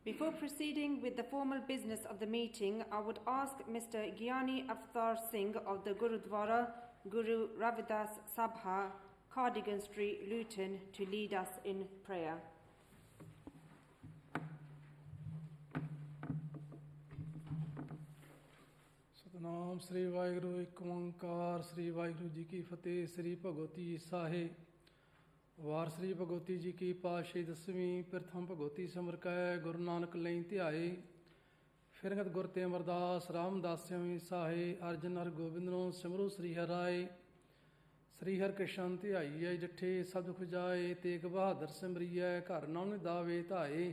Before proceeding with the formal business of the meeting, I would ask Mr. Gyani Avtar Singh of the Gurudwara Guru Ravidas Sabha, Cardigan Street, Luton, to lead us in prayer. Satnam ਸ੍ਰੀ ਵਾਹਿਗੁਰੂ ਇੱਕ ਓੰਕਾਰ ਸ੍ਰੀ ਵਾਹਿਗੁਰੂ ਜੀ ਕੀ ਫਤਿਹ। ਸ੍ਰੀ ਭਗਵਤੀ ਸਾਹਿਬ ਵਾਰ ਸ੍ਰੀ ਭਗਵਤੀ ਜੀ ਕੀ ਪਾਤਸ਼ਾਹੀ ਦਸਵੀਂ ਪ੍ਰਥਮ ਭਗਵਤੀ ਸਿਮਰ ਕੈ ਗੁਰੂ ਨਾਨਕ ਲਈ ਧਿਆਏ। ਫਿਰਗਤ ਗੁਰ ਤੇ ਅਮਰਦਾਸ ਰਾਮਦਾਸ ਸਿਮੀ ਸਾਹੇ ਅਰਜਨ ਹਰ ਗੋਬਿੰਦ ਨੂੰ ਸਿਮਰੋ ਸ੍ਰੀ ਹਰਾਏ। ਸ੍ਰੀ ਹਰਿ ਕ੍ਰਿਸ਼ਨ ਧਿਆਈਐ ਜੱਠੇ ਸਭ ਦੁਖ ਜਾਏ। ਤੇਗ ਬਹਾਦਰ ਸਿਮਰੀਐ ਘਰ ਨਾਮ ਦਾਵੇ ਧਾਏ।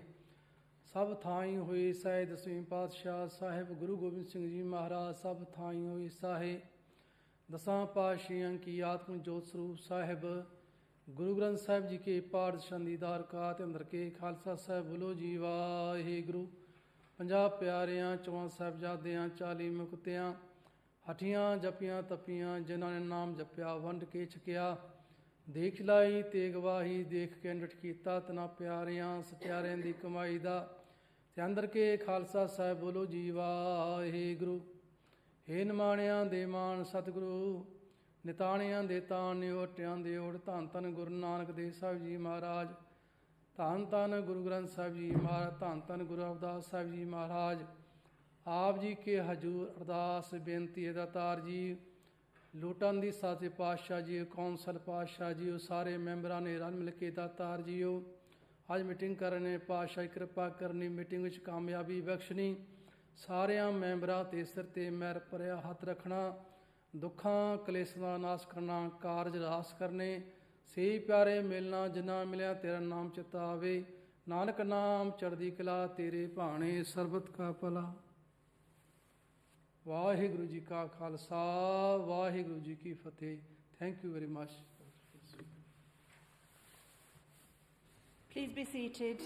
ਸਭ ਥਾਈ ਹੋਏ ਸਾਹਿ ਦਸਵੀਂ ਪਾਤਸ਼ਾਹ ਸਾਹਿਬ ਗੁਰੂ ਗੋਬਿੰਦ ਸਿੰਘ ਜੀ ਮਹਾਰਾਜ। ਸਭ ਥਾਈ ਹੋਏ ਸਾਹਿ ਦਸਾਂ ਪਾਤਸ਼ਾਹਾਂ ਕੀ ਆਤਮ ਜੋਤ ਸਰੂਪ ਸਾਹਿਬ। ਗੁਰੂ ਗ੍ਰੰਥ ਸਾਹਿਬ ਜੀ ਕੇ ਪਾਠ ਸ਼ੰਦੀਦਾਰ ਕਾਤ ਅੰਦਰ ਕੇ ਖਾਲਸਾ ਸਾਹਿਬ ਬੋਲੋ ਜੀ ਵਾਹਿਗੁਰੂ। 50 ਪਿਆਰਿਆਂ 54 ਸਾਹਿਬਜ਼ਾਦਿਆਂ 40 ਮੁਕਤਿਆਂ ਹਠੀਆਂ ਜਪੀਆਂ ਤਪੀਆਂ ਜਿਨ੍ਹਾਂ ਨੇ ਨਾਮ ਜਪਿਆ ਵੰਡ ਕੇ ਛਕਿਆ। ਦੇਖ ਲਾਈ ਤੇ ਗਵਾਹੀ ਦੇਖ ਕੇ ਨਿਠ ਕੀਤਾ ਤਨਾ ਪਿਆਰਿਆਂ ਸਤਿਆਰਿਆਂ ਦੀ ਕਮਾਈ ਦਾ। ਤੇ ਅੰਦਰ ਕੇ ਖਾਲਸਾ ਸਾਹਿਬ ਬੋਲੋ ਜੀ ਵਾਹਿਗੁਰੂ। ਹੇ ਨਿਮਾਣਿਆਂ ਦੇ ਮਾਣ ਸਤਿਗੁਰੂ ਨਿਤਾਣਿਆਂ ਦੇ ਤਾਣ ਨਿਓਟਿਆਂ ਦੇ ਓੜ। ਧੰਨ ਧੰਨ ਗੁਰੂ ਨਾਨਕ ਦੇਵ ਸਾਹਿਬ ਜੀ ਮਹਾਰਾਜ। ਧੰਨ ਧੰਨ ਗੁਰੂ ਗ੍ਰੰਥ ਸਾਹਿਬ ਜੀ ਮਹਾਰਾਜ। ਧੰਨ ਧੰਨ ਗੁਰੂ ਰਵਿਦਾਸ ਸਾਹਿਬ ਜੀ ਮਹਾਰਾਜ। ਆਪ ਜੀ ਕੇ ਹਜ਼ੂਰ ਅਰਦਾਸ ਬੇਨਤੀ ਹੈ ਦਾਤਾਰ ਜੀ। ਲੂਟਨ ਦੀ ਸਾਥੇ ਪਾਤਸ਼ਾਹ ਜੀ ਕੌਂਸਲ ਪਾਤਸ਼ਾਹ ਜੀ ਸਾਰੇ ਮੈਂਬਰਾਂ ਨੇ ਰਲ ਮਿਲ ਕੇ ਦਾਤਾਰ ਜੀਓ ਅੱਜ ਮੀਟਿੰਗ ਕਰਨੇ ਪਾਤਸ਼ਾਹ ਕਿਰਪਾ ਕਰਨੀ ਮੀਟਿੰਗ ਵਿੱਚ ਕਾਮਯਾਬੀ ਬਖਸ਼ਣੀ। ਸਾਰਿਆਂ ਮੈਂਬਰਾਂ ਤੇ ਸਿਰ ਤੇ ਮਿਹਰ ਭਰਿਆ ਹੱਥ ਰੱਖਣਾ। ਦੁੱਖਾਂ ਕਲੇਸ਼ਾਂ ਦਾ ਨਾਸ਼ ਕਰਨਾ ਕਾਰਜ ਰਾਸ ਕਰਨੇ। ਸੇ ਪਿਆਰੇ ਮਿਲਣਾ ਜਿਨ੍ਹਾਂ ਮਿਲਿਆ ਤੇਰਾ ਨਾਮ ਚਿਤਾ ਆਵੇ। ਨਾਨਕ ਨਾਮ ਚੜ੍ਹਦੀ ਕਲਾ ਤੇਰੇ ਭਾਣੇ ਸਰਬਤ ਕਾ ਭਲਾ। ਵਾਹਿਗੁਰੂ ਜੀ ਕਾ ਖਾਲਸਾ ਵਾਹਿਗੁਰੂ ਜੀ ਕੀ ਫਤਿਹ। Thank you very much. Please be seated.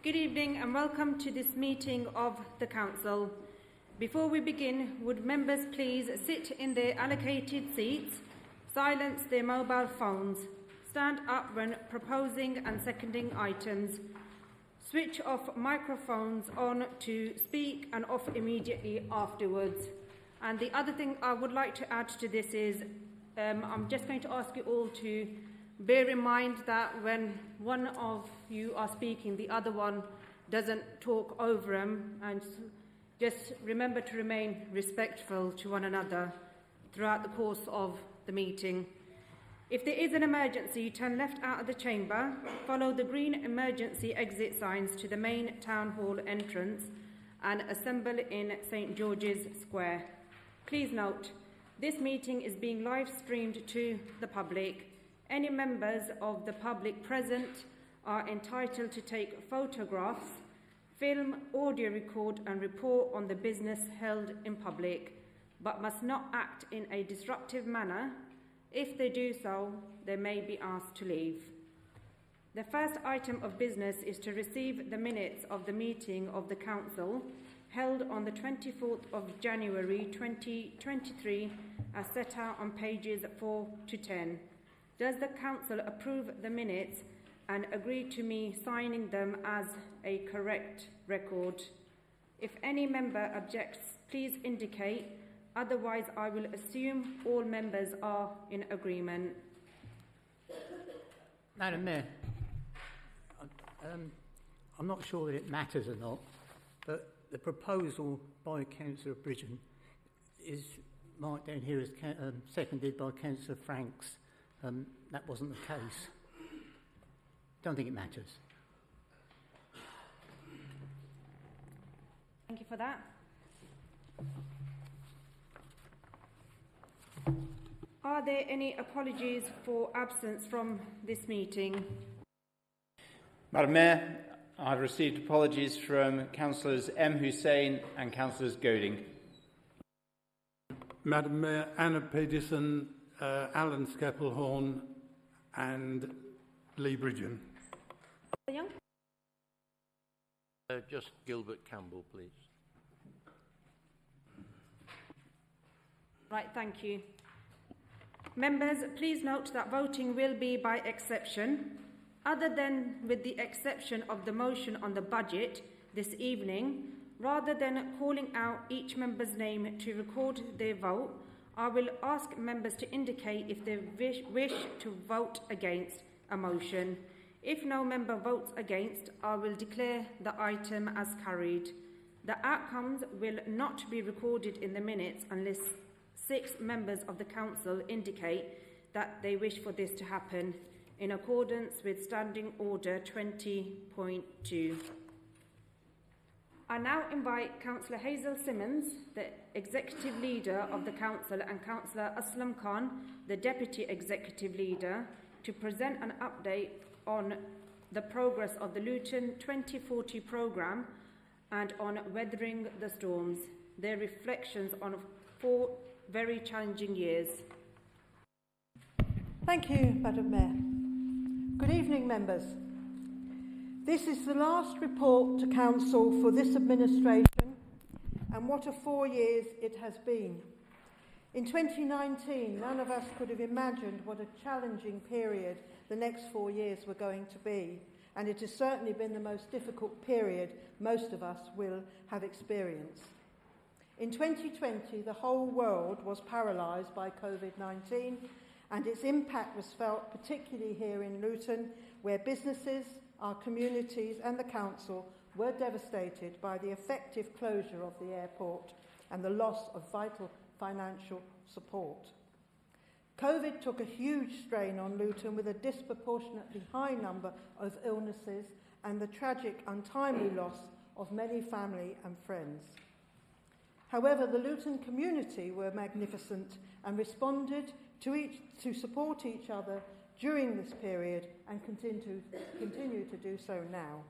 Good evening and welcome to this meeting of the Council. Before we begin, would members please sit in their allocated seats, silence their mobile phones, stand up when proposing and seconding items, switch off microphones on to speak and off immediately afterwards. And the other thing I would like to add to this is I'm just going to ask you all to bear in mind that when one of you are speaking, the other one doesn't talk over them, and just remember to remain respectful to one another throughout the course of the meeting. If there is an emergency, turn left out of the chamber, follow the green emergency exit signs to the main town hall entrance and assemble in St George's Square. Please note, this meeting is being live streamed to the public. Any members of the public present are entitled to take photographs, film, audio record and report on the business held in public, but must not act in a disruptive manner. If they do so, they may be asked to leave. The first item of business is to receive the minutes of the meeting of the Council held on the 24th of January 2023 as set out on pages 4 to 10. Does the Council approve the minutes and agree to me signing them as a correct record? If any member objects, please indicate. Otherwise, I will assume all members are in agreement. Madam Mayor, I'm not sure that it matters or not, but the proposal by Councillor Bridgen is marked down here as seconded by Councillor Franks. That wasn't the case. Don't think it matters. Thank you for that. Are there any apologies for absence from this meeting? Madam Mayor, I've received apologies from Councillors M. Hussain and Councillors Golding. Madam Mayor, Anna Pedersen, Alan Skeppelhorn and Lee Bridgen. Young? Just Gilbert Campbell, please. Right, thank you. Members, please note that voting will be by exception. Other than with the exception of the motion on the budget this evening, rather than calling out each member's name to record their vote, I will ask members to indicate if they wish to vote against a motion. If no member votes against, I will declare the item as carried. The outcomes will not be recorded in the minutes unless 6 members of the Council indicate that they wish for this to happen, in accordance with Standing Order 20.2. I now invite Councillor Hazel Simmons, the Executive Leader of the Council, and Councillor Aslam Khan, the Deputy Executive Leader, to present an update on the progress of the Luton 2040 programme and on weathering the storms, their reflections on 4 very challenging years. Thank you, Madam Mayor. Good evening, members. This is the last report to Council for this administration, and what a 4 years it has been. In 2019, none of us could have imagined what a challenging period the next 4 years were going to be, and it has certainly been the most difficult period most of us will have experienced. In 2020, the whole world was paralysed by COVID-19, and its impact was felt particularly here in Luton, where businesses, our communities and the Council were devastated by the effective closure of the airport and the loss of vital financial support. COVID took a huge strain on Luton with a disproportionately high number of illnesses and the tragic, untimely loss of many family and friends. However, the Luton community were magnificent and responded to support each other during this period and continue to do so now.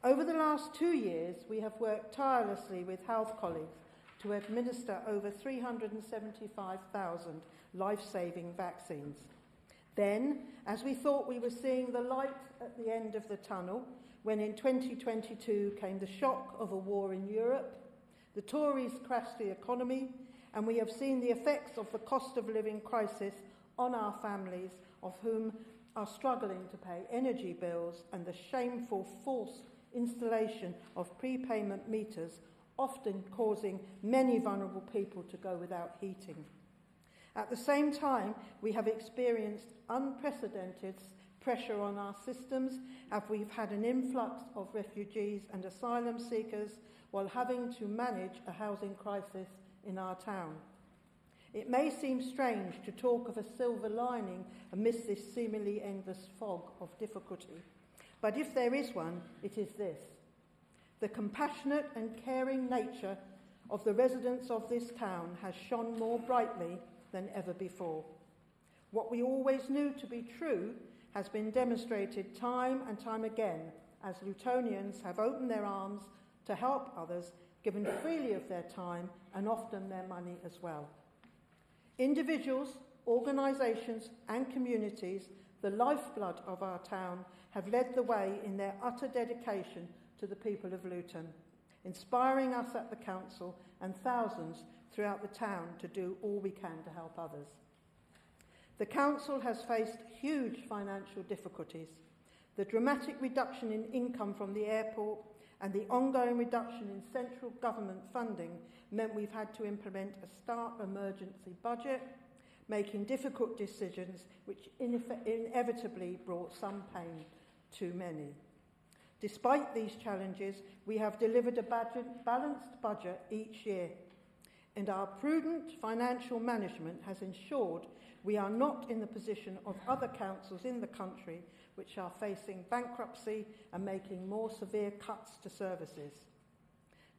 Over the last 2 years, we have worked tirelessly with health colleagues to administer over 375,000 life-saving vaccines. Then, as we thought we were seeing the light at the end of the tunnel, when in 2022 came the shock of a war in Europe, the Tories crashed the economy, and we have seen the effects of the cost of living crisis on our families, of whom are struggling to pay energy bills, and the shameful forced installation of prepayment meters, often causing many vulnerable people to go without heating. At the same time, we have experienced unprecedented pressure on our systems, as we've had an influx of refugees and asylum seekers while having to manage a housing crisis in our town. It may seem strange to talk of a silver lining amidst this seemingly endless fog of difficulty, but if there is one, it is this: the compassionate and caring nature of the residents of this town has shone more brightly than ever before. What we always knew to be true has been demonstrated time and time again as Lutonians have opened their arms to help others, given freely of their time and often their money as well. Individuals, organisations and communities, the lifeblood of our town, have led the way in their utter dedication to the people of Luton, inspiring us at the Council and thousands throughout the town to do all we can to help others. The Council has faced huge financial difficulties. The dramatic reduction in income from the airport and the ongoing reduction in central government funding meant we've had to implement a stark emergency budget, making difficult decisions which inevitably brought some pain to many. Despite these challenges, we have delivered a balanced budget each year, and our prudent financial management has ensured we are not in the position of other councils in the country which are facing bankruptcy and making more severe cuts to services.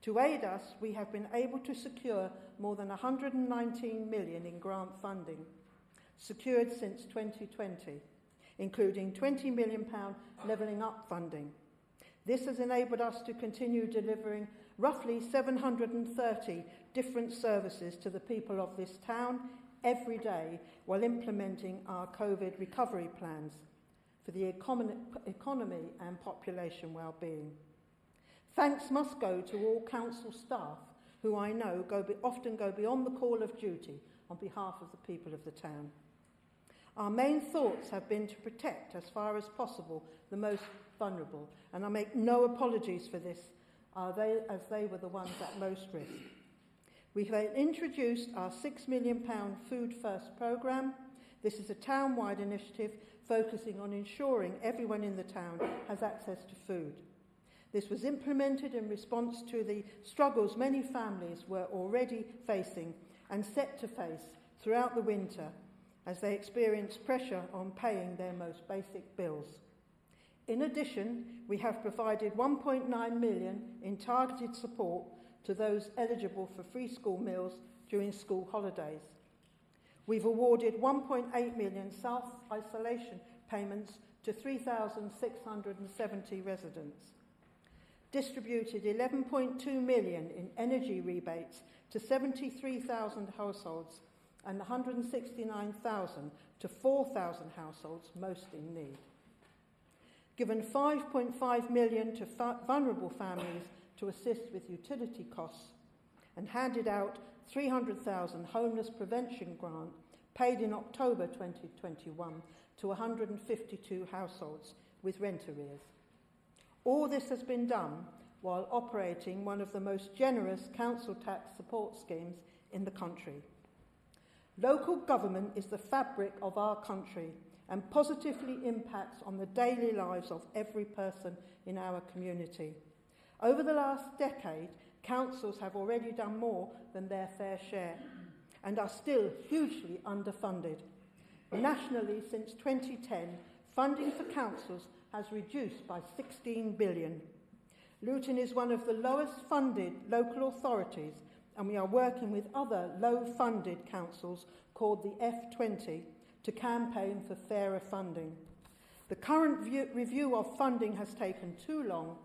To aid us, we have been able to secure more than 119 million in grant funding, secured since 2020, including £20 million levelling up funding. This has enabled us to continue delivering roughly 730 different services to the people of this town every day while implementing our COVID recovery plans for the economy and population well-being. Thanks must go to all council staff who I know often go beyond the call of duty on behalf of the people of the town. Our main thoughts have been to protect, as far as possible, the most vulnerable, and I make no apologies for this, as they were the ones at most risk. We have introduced our £6 million Food First programme. This is a town-wide initiative focusing on ensuring everyone in the town has access to food. This was implemented in response to the struggles many families were already facing and set to face throughout the winter as they experienced pressure on paying their most basic bills. In addition, we have provided £1.9 million in targeted support to those eligible for free school meals during school holidays. We've awarded £1.8 million self-isolation payments to 3,670 residents, distributed £11.2 million in energy rebates to 73,000 households and 169,000 to 4,000 households most in need. Given £5.5 million to vulnerable families to assist with utility costs, and handed out £300,000 homeless prevention grant paid in October 2021 to 152 households with rent arrears. All this has been done while operating one of the most generous council tax support schemes in the country. Local government is the fabric of our country and positively impacts on the daily lives of every person in our community. Over the last decade, councils have already done more than their fair share and are still hugely underfunded. Nationally, since 2010, funding for councils has reduced by 16 billion. Luton is one of the lowest funded local authorities, and we are working with other low-funded councils called the F20 to campaign for fairer funding. The current review of funding has taken too long,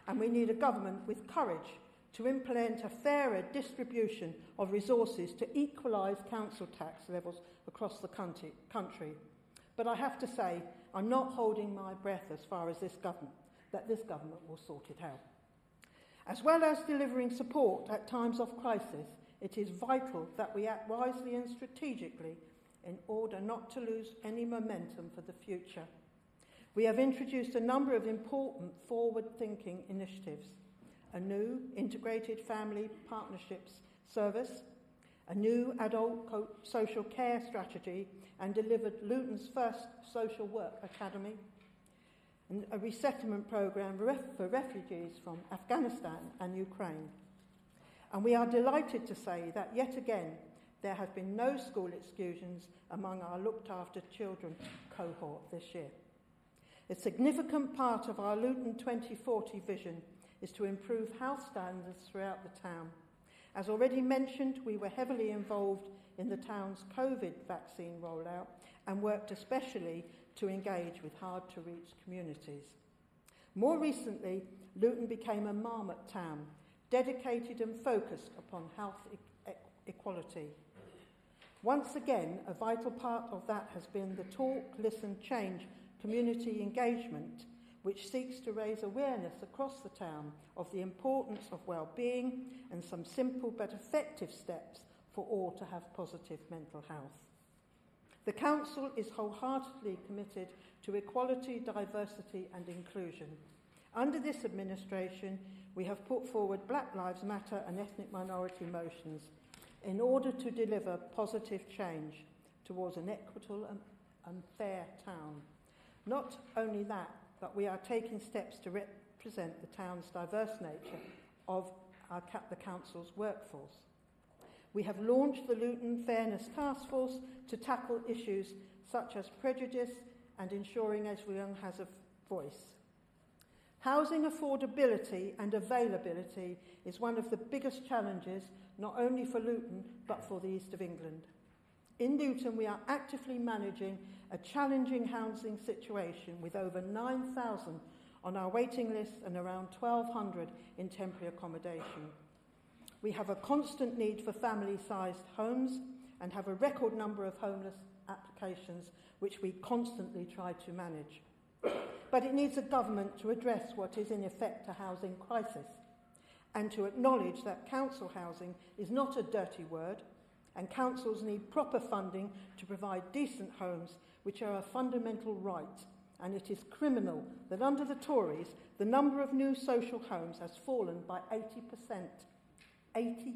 and we need a government with courage to implement a fairer distribution of resources to equalise council tax levels across the country. But I have to say, I'm not holding my breath as far as this government will sort it out. As well as delivering support at times of crisis, it is vital that we act wisely and strategically in order not to lose any momentum for the future. We have introduced a number of important forward-thinking initiatives: a new integrated family partnerships service, a new adult social care strategy, and delivered Luton's first social work academy, and a resettlement programme for refugees from Afghanistan and Ukraine. And we are delighted to say that yet again there have been no school exclusions among our looked after children cohort this year. A significant part of our Luton 2040 vision is to improve health standards throughout the town. As already mentioned, we were heavily involved in the town's COVID vaccine rollout and worked especially to engage with hard-to-reach communities. More recently, Luton became a Marmot town, dedicated and focused upon health equality. Once again, a vital part of that has been the Talk, Listen, Change community engagement, which seeks to raise awareness across the town of the importance of well-being and some simple but effective steps for all to have positive mental health. The Council is wholeheartedly committed to equality, diversity and inclusion. Under this administration, we have put forward Black Lives Matter and ethnic minority motions in order to deliver positive change towards an equitable and fair town. Not only that, but we are taking steps to represent the town's diverse nature of the Council's workforce. We have launched the Luton Fairness Task Force to tackle issues such as prejudice and ensuring everyone has a voice. Housing affordability and availability is one of the biggest challenges, not only for Luton, but for the East of England. In Luton, we are actively managing a challenging housing situation with over 9,000 on our waiting list and around 1,200 in temporary accommodation. We have a constant need for family-sized homes and have a record number of homeless applications, which we constantly try to manage. But it needs a government to address what is in effect a housing crisis and to acknowledge that council housing is not a dirty word, and councils need proper funding to provide decent homes, which are a fundamental right, and it is criminal that under the Tories, the number of new social homes has fallen by 80%. 80%.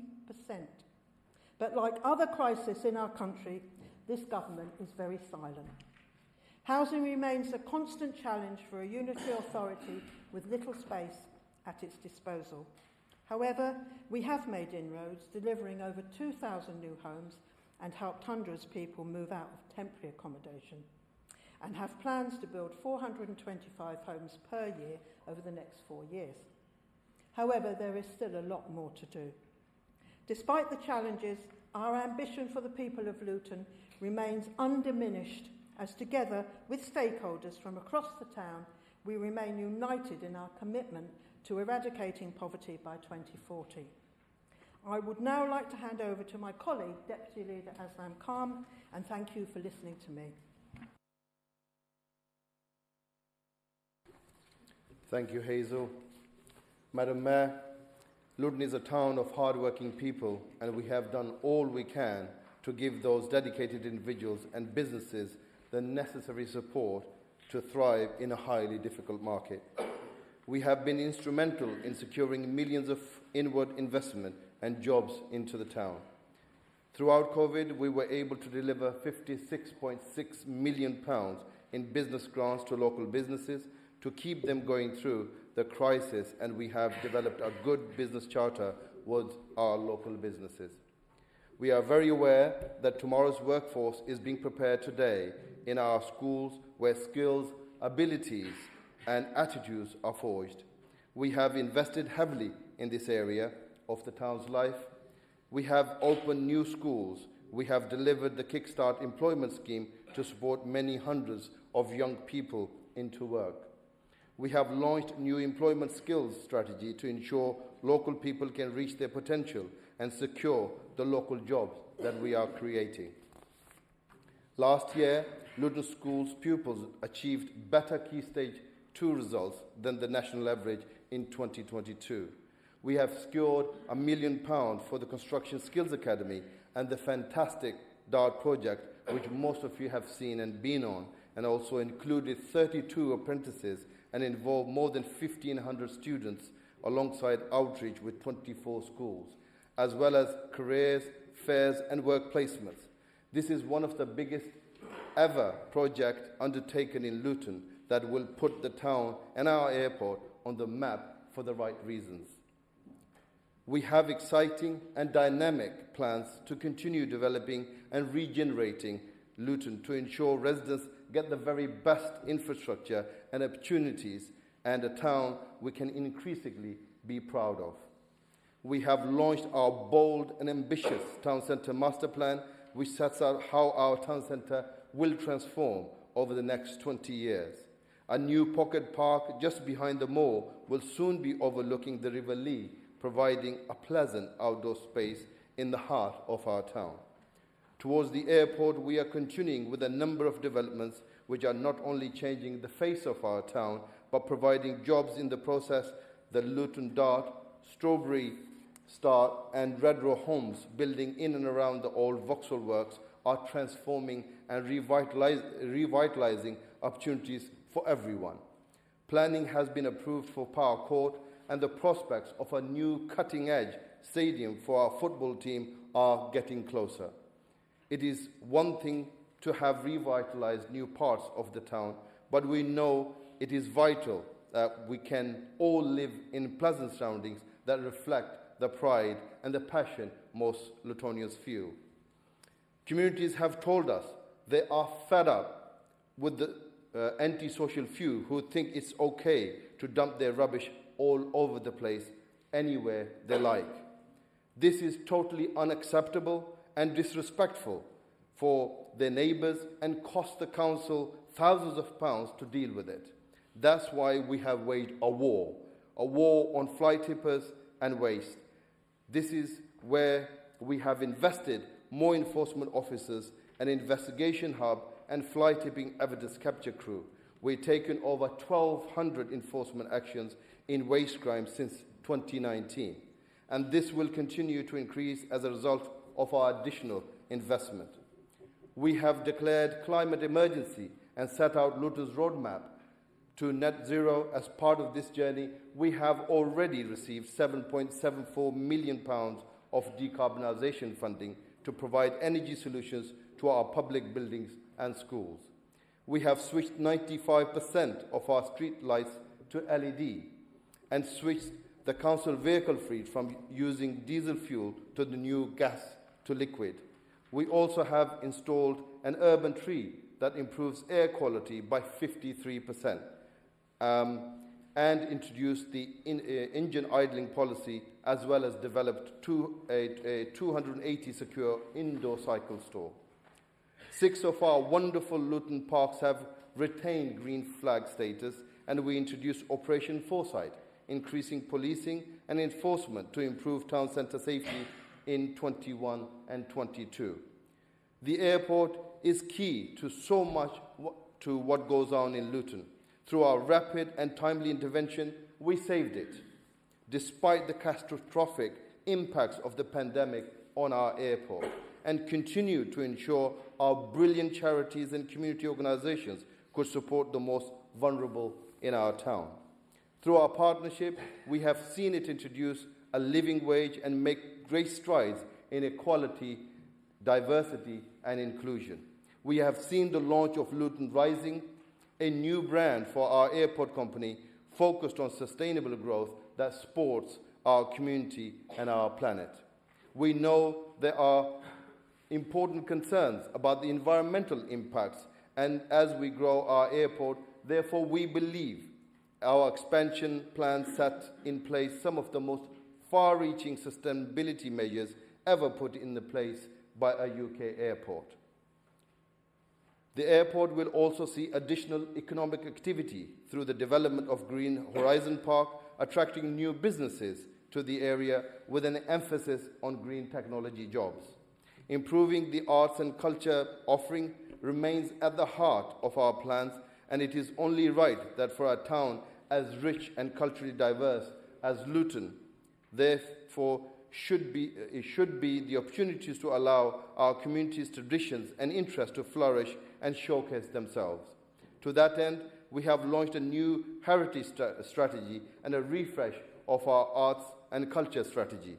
But like other crises in our country, this government is very silent. Housing remains a constant challenge for a unitary authority with little space at its disposal. However, we have made inroads, delivering over 2,000 new homes and helped hundreds of people move out of temporary accommodation, and have plans to build 425 homes per year over the next 4 years. However, there is still a lot more to do. Despite the challenges, our ambition for the people of Luton remains undiminished, as together with stakeholders from across the town, we remain united in our commitment to eradicating poverty by 2040. I would now like to hand over to my colleague, Deputy Leader Aslam Khan, and thank you for listening to me. Thank you, Hazel. Madam Mayor, Luton is a town of hard-working people, and we have done all we can to give those dedicated individuals and businesses the necessary support to thrive in a highly difficult market. We have been instrumental in securing millions of inward investment and jobs into the town. Throughout COVID, we were able to deliver £56.6 million in business grants to local businesses to keep them going through the crisis, and we have developed a good business charter with our local businesses. We are very aware that tomorrow's workforce is being prepared today in our schools, where skills, abilities and attitudes are forged. We have invested heavily in this area of the town's life. We have opened new schools. We have delivered the Kickstart employment scheme to support many hundreds of young people into work. We have launched new employment skills strategy to ensure local people can reach their potential and secure the local jobs that we are creating. Last year, Luton School's pupils achieved better Key Stage 2 results than the national average in 2022. We have secured £1 million for the Construction Skills Academy and the fantastic DART project, which most of you have seen and been on, and also included 32 apprentices and involved more than 1,500 students alongside outreach with 24 schools, as well as careers, fairs and work placements. This is one of the biggest ever project undertaken in Luton that will put the town and our airport on the map for the right reasons. We have exciting and dynamic plans to continue developing and regenerating Luton to ensure residents get the very best infrastructure and opportunities, and a town we can increasingly be proud of. We have launched our bold and ambitious town centre master plan, which sets out how our town centre will transform over the next 20 years. A new pocket park just behind the mall will soon be overlooking the River Lee, providing a pleasant outdoor space in the heart of our town. Towards the airport, we are continuing with a number of developments which are not only changing the face of our town, but providing jobs in the process. The Luton Dart, Strawberry Start and Red Row homes building in and around the old Vauxhall Works are transforming and revitalising opportunities for everyone. Planning has been approved for Power Court, and the prospects of a new cutting-edge stadium for our football team are getting closer. It is one thing to have revitalised new parts of the town, but we know it is vital that we can all live in pleasant surroundings that reflect the pride and the passion most Lutonians feel. Communities have told us they are fed up with the antisocial few who think it's okay to dump their rubbish all over the place, anywhere they like. This is totally unacceptable and disrespectful for their neighbours and cost the council thousands of pounds to deal with it. That's why we have waged a war on fly tippers and waste. This is where we have invested more enforcement officers, an investigation hub and fly tipping evidence capture crew. We've taken over 1,200 enforcement actions in waste crimes since 2019. and this will continue to increase as a result of our additional investment. We have declared climate emergency and set out Luton's roadmap to net zero. As part of this journey, we have already received £7.74 million of decarbonisation funding to provide energy solutions to our public buildings and schools. We have switched 95% of our street lights to LED and switched the council vehicle fleet from using diesel fuel to the new gas to liquid. We also have installed an urban tree that improves air quality by 53%, and introduced the engine idling policy, as well as developed a 280 secure indoor cycle store. 6 of our wonderful Luton parks have retained green flag status, and we introduced Operation Foresight, increasing policing and enforcement to improve town centre safety in 21 and 22. The airport is key to so much to what goes on in Luton. Through our rapid and timely intervention, we saved it, despite the catastrophic impacts of the pandemic on our airport, and continue to ensure our brilliant charities and community organisations could support the most vulnerable in our town. Through our partnership, we have seen it introduce a living wage and make great strides in equality, diversity and inclusion. We have seen the launch of Luton Rising, a new brand for our airport company focused on sustainable growth that supports our community and our planet. We know there are important concerns about the environmental impacts, and as we grow our airport, therefore we believe our expansion plan set in place some of the most far-reaching sustainability measures ever put in place by a UK airport. The airport will also see additional economic activity through the development of Green Horizon Park, attracting new businesses to the area with an emphasis on green technology jobs. Improving the arts and culture offering remains at the heart of our plans, and it is only right that for a town as rich and culturally diverse as Luton, therefore, it should be the opportunities to allow our community's traditions and interests to flourish and showcase themselves. To that end, we have launched a new heritage strategy and a refresh of our arts and culture strategy,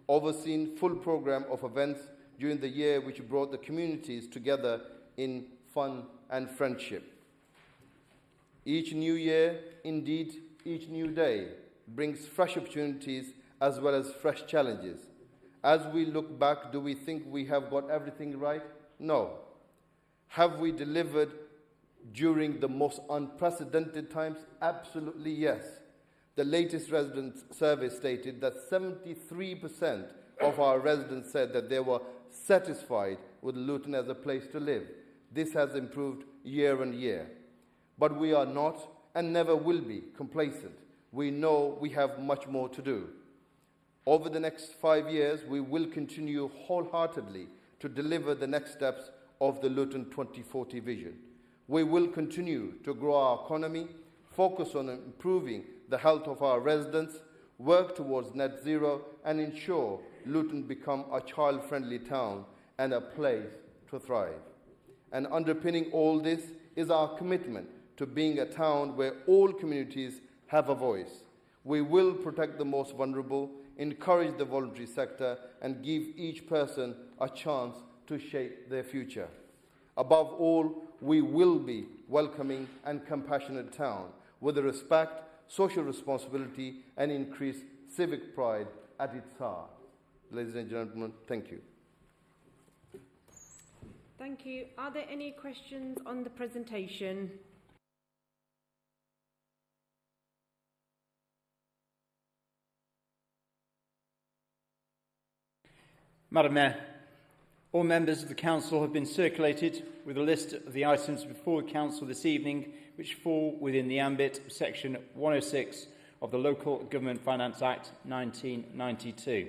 overseen full program of events during the year which brought the communities together in fun and friendship. Each new year, indeed each new day, brings fresh opportunities as well as fresh challenges. As we look back, do we think we have got everything right? No. Have we delivered during the most unprecedented times? Absolutely yes. The latest resident survey stated that 73% of our residents said that they were satisfied with Luton as a place to live. This has improved year on year. But we are not and never will be complacent. We know we have much more to do. Over the next 5 years, we will continue wholeheartedly to deliver the next steps of the Luton 2040 vision. We will continue to grow our economy, focus on improving the health of our residents, work towards net zero, and ensure Luton become a child-friendly town and a place to thrive. And underpinning all this is our commitment to being a town where all communities have a voice. We will protect the most vulnerable, encourage the voluntary sector, and give each person a chance to shape their future. Above all, we will be welcoming and compassionate town with a respect, social responsibility, and increased civic pride at its heart. Ladies and gentlemen, thank you. Thank you. Are there any questions on the presentation? Madam Mayor, all members of the Council have been circulated with a list of the items before the Council this evening which fall within the ambit of Section 106 of the Local Government Finance Act 1992.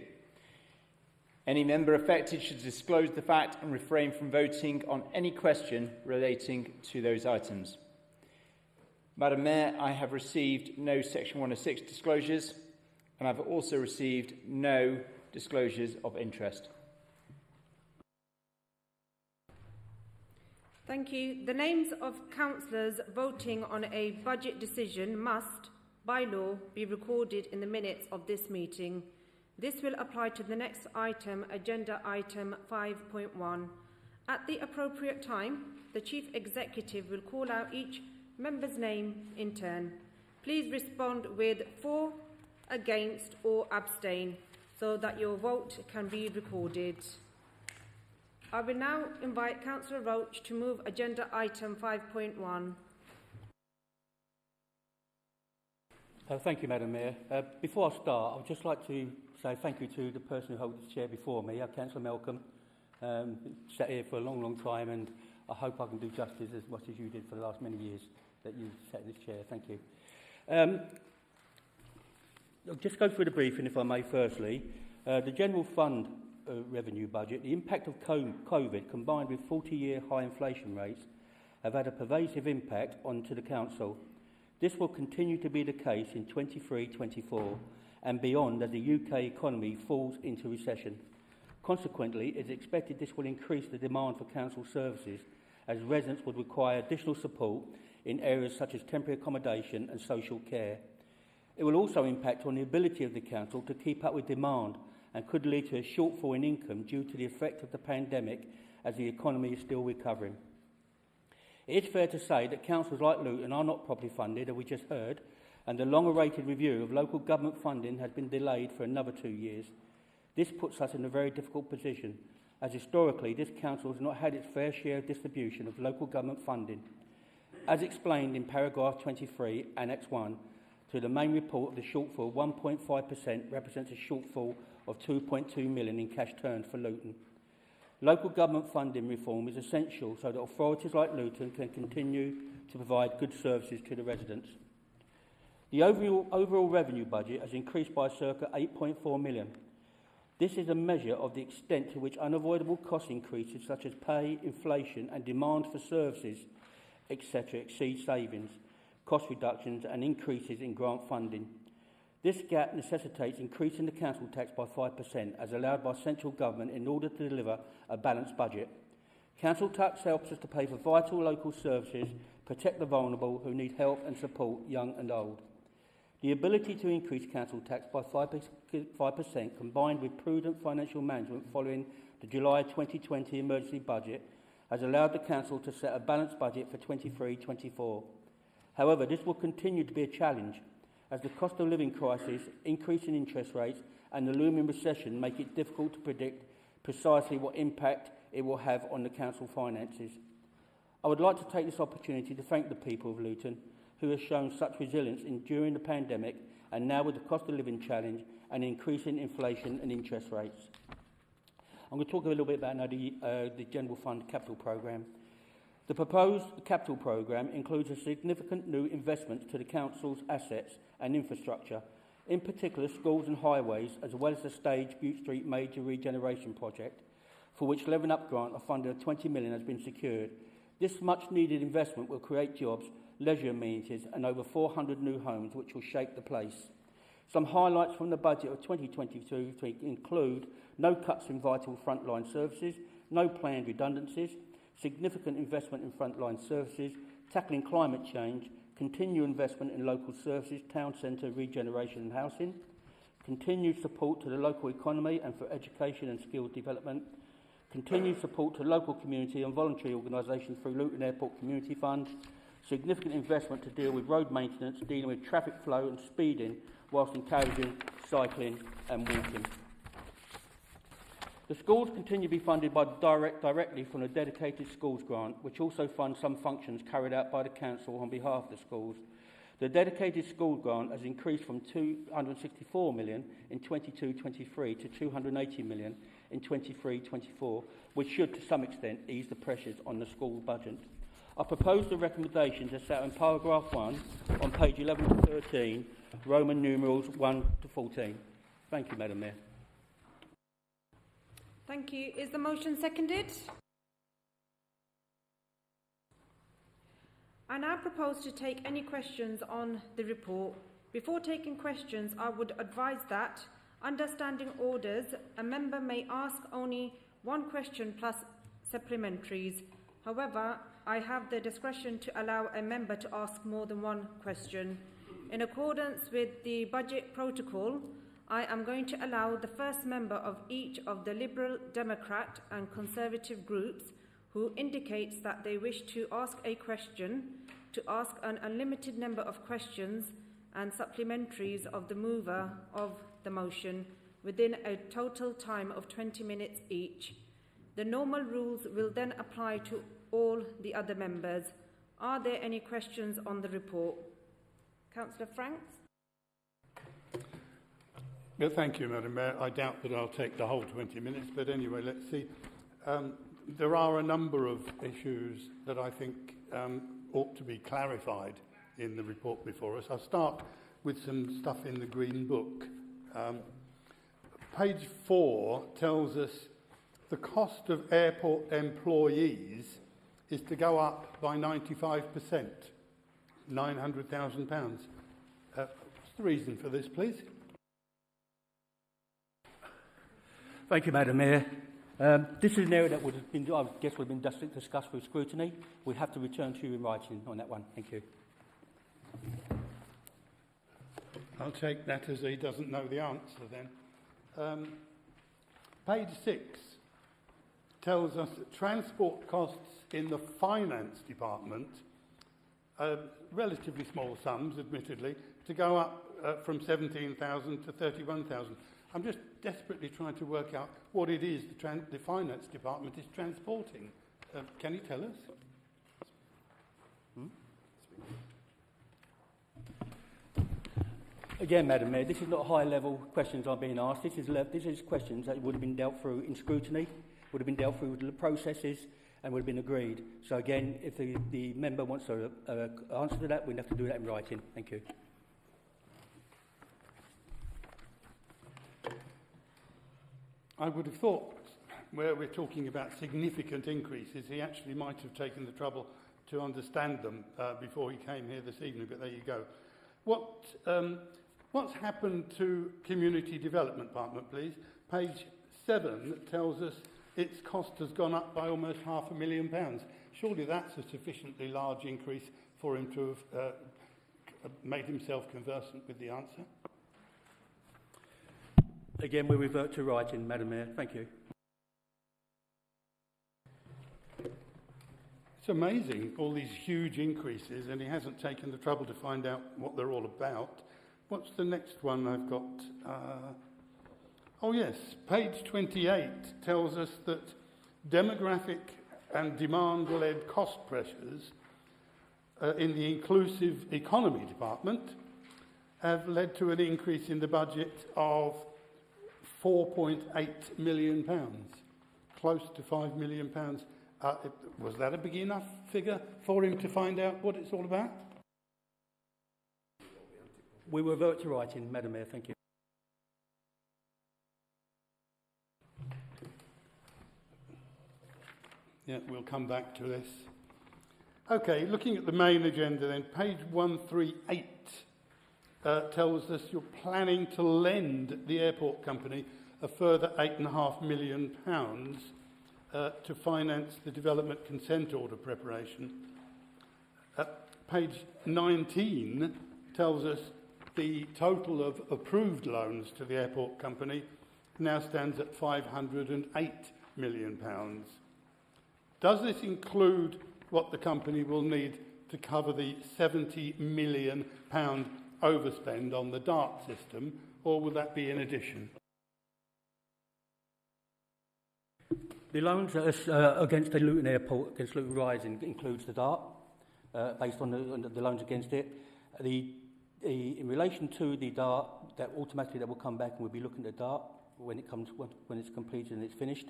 Any member affected should disclose the fact and refrain from voting on any question relating to those items. Madam Mayor, I have received no Section 106 disclosures. and I've also received no disclosures of interest. Thank you. The names of councillors voting on a budget decision must, by law, be recorded in the minutes of this meeting. This will apply to the next item, agenda item 5.1. At the appropriate time, the Chief Executive will call out each member's name in turn. Please respond with for, against or abstain so that your vote can be recorded. I will now invite Councillor Roach to move agenda item 5.1. Thank you, Madam Mayor. Before I start, I would just like to say thank you to the person who holds the chair before me, Councillor Malcolm. Sat here for a long, long time, and I hope I can do justice as much as you did for the last many years that you sat in this chair. Thank you. I'll just go through the briefing, if I may, firstly. The General Fund revenue budget, the impact of COVID combined with 40-year high inflation rates have had a pervasive impact onto the Council. This will continue to be the case in 23-24 and beyond as the UK economy falls into recession. Consequently, it is expected this will increase the demand for Council services as residents would require additional support in areas such as temporary accommodation and social care. It will also impact on the ability of the Council to keep up with demand and could lead to a shortfall in income due to the effect of the pandemic as the economy is still recovering. It is fair to say that councils like Luton are not properly funded, as we just heard, and the long-awaited review of local government funding has been delayed for another 2 years. This puts us in a very difficult position, as historically this council has not had its fair share of distribution of local government funding. As explained in paragraph 23, Annex 1, to the main report, the shortfall 1.5% represents a shortfall of 2.2 million in cash terms for Luton. Local government funding reform is essential so that authorities like Luton can continue to provide good services to the residents. The overall revenue budget has increased by circa 8.4 million. This is a measure of the extent to which unavoidable cost increases such as pay, inflation and demand for services, etc. exceed savings, cost reductions and increases in grant funding. This gap necessitates increasing the council tax by 5% as allowed by central government in order to deliver a balanced budget. Council tax helps us to pay for vital local services, protect the vulnerable who need help and support, young and old. The ability to increase council tax by 5% combined with prudent financial management following the July 2020 emergency budget has allowed the council to set a balanced budget for 23-24. However, this will continue to be a challenge as the cost of living crisis, increasing interest rates and the looming recession make it difficult to predict precisely what impact it will have on the council finances. I would like to take this opportunity to thank the people of Luton who have shown such resilience during the pandemic and now with the cost of living challenge and increasing inflation and interest rates. I'm going to talk a little bit about now the General Fund Capital Programme. The proposed capital programme includes a significant new investment to the Council's assets and infrastructure, in particular schools and highways, as well as the staged Bute Street Major Regeneration Project, for which Levelling Up grant of funding of 20 million has been secured. This much-needed investment will create jobs, leisure amenities and over 400 new homes, which will shake the place. Some highlights from the budget of 2022 include no cuts in vital frontline services, no planned redundancies, significant investment in frontline services, tackling climate change, continued investment in local services, town centre regeneration and housing, continued support to the local economy and for education and skills development, continued support to local community and voluntary organisations through Luton Airport Community Fund, significant investment to deal with road maintenance, dealing with traffic flow and speeding, whilst encouraging cycling and walking. The schools continue to be funded directly from the dedicated schools grant, which also funds some functions carried out by the council on behalf of the schools. The dedicated school grant has increased from 264 million in 22-23 to 280 million in 23-24, which should to some extent ease the pressures on the school budget. I propose the recommendations as set in paragraph 1 on page 11 to 13, Roman numerals 1 to 14. Thank you, Madam Mayor. Thank you. Is the motion seconded? I now propose to take any questions on the report. Before taking questions, I would advise that, understanding orders, a member may ask only one question plus supplementaries. However, I have the discretion to allow a member to ask more than one question. In accordance with the budget protocol, I am going to allow the first member of each of the Liberal, Democrat and Conservative groups who indicates that they wish to ask a question to ask an unlimited number of questions and supplementaries of the mover of the motion within a total time of 20 minutes each. The normal rules will then apply to all the other members. Are there any questions on the report? Councillor Franks? Well, thank you, Madam Mayor. I doubt that I'll take the whole 20 minutes, but anyway, let's see. There are a number of issues that I think ought to be clarified in the report before us. I'll start with some stuff in the Green Book. Page 4 tells us the cost of airport employees is to go up by 95%, £900,000. What's the reason for this, please? Thank you, Madam Mayor. This is an area that would have been, I guess, would have been discussed with scrutiny. We have to return to you in writing on that one. Thank you. I'll take that as he doesn't know the answer then. Page 6 tells us that transport costs in the finance department, relatively small sums, admittedly, to go up from 17,000 to 31,000. I'm just desperately trying to work out what it is the finance department is transporting. Can you tell us? Again, Madam Mayor, this is not high-level questions I'm being asked. This is questions that would have been dealt through in scrutiny, would have been dealt through with the processes, and would have been agreed. So again, if the member wants to answer to that, we'd have to do that in writing. Thank you. I would have thought, where we're talking about significant increases, he actually might have taken the trouble to understand them before he came here this evening, but there you go. What's happened to Community Development Department, please? Page 7 tells us its cost has gone up by almost £500,000. Surely that's a sufficiently large increase for him to have made himself conversant with the answer. Again, we revert to writing, Madam Mayor. Thank you. It's amazing, all these huge increases, and he hasn't taken the trouble to find out what they're all about. What's the next one I've got? Oh yes, page 28 tells us that demographic and demand-led cost pressures in the Inclusive Economy Department have led to an increase in the budget of £4.8 million, close to £5 million. Was that a big enough figure for him to find out what it's all about? We will revert to writing, Madam Mayor. Thank you. Yeah, we'll come back to this. Okay, looking at the main agenda then, page 138 tells us you're planning to lend the airport company a further £8.5 million to finance the development consent order preparation. Page 19 tells us the total of approved loans to the airport company now stands at £508 million. Does this include what the company will need to cover the £70 million overspend on the DART system, or will that be in addition? The loans against the Luton Airport, against Luton Rise, includes the DART, based on the loans against it. In relation to the DART, that automatically will come back and we'll be looking at DART when it's completed and it's finished.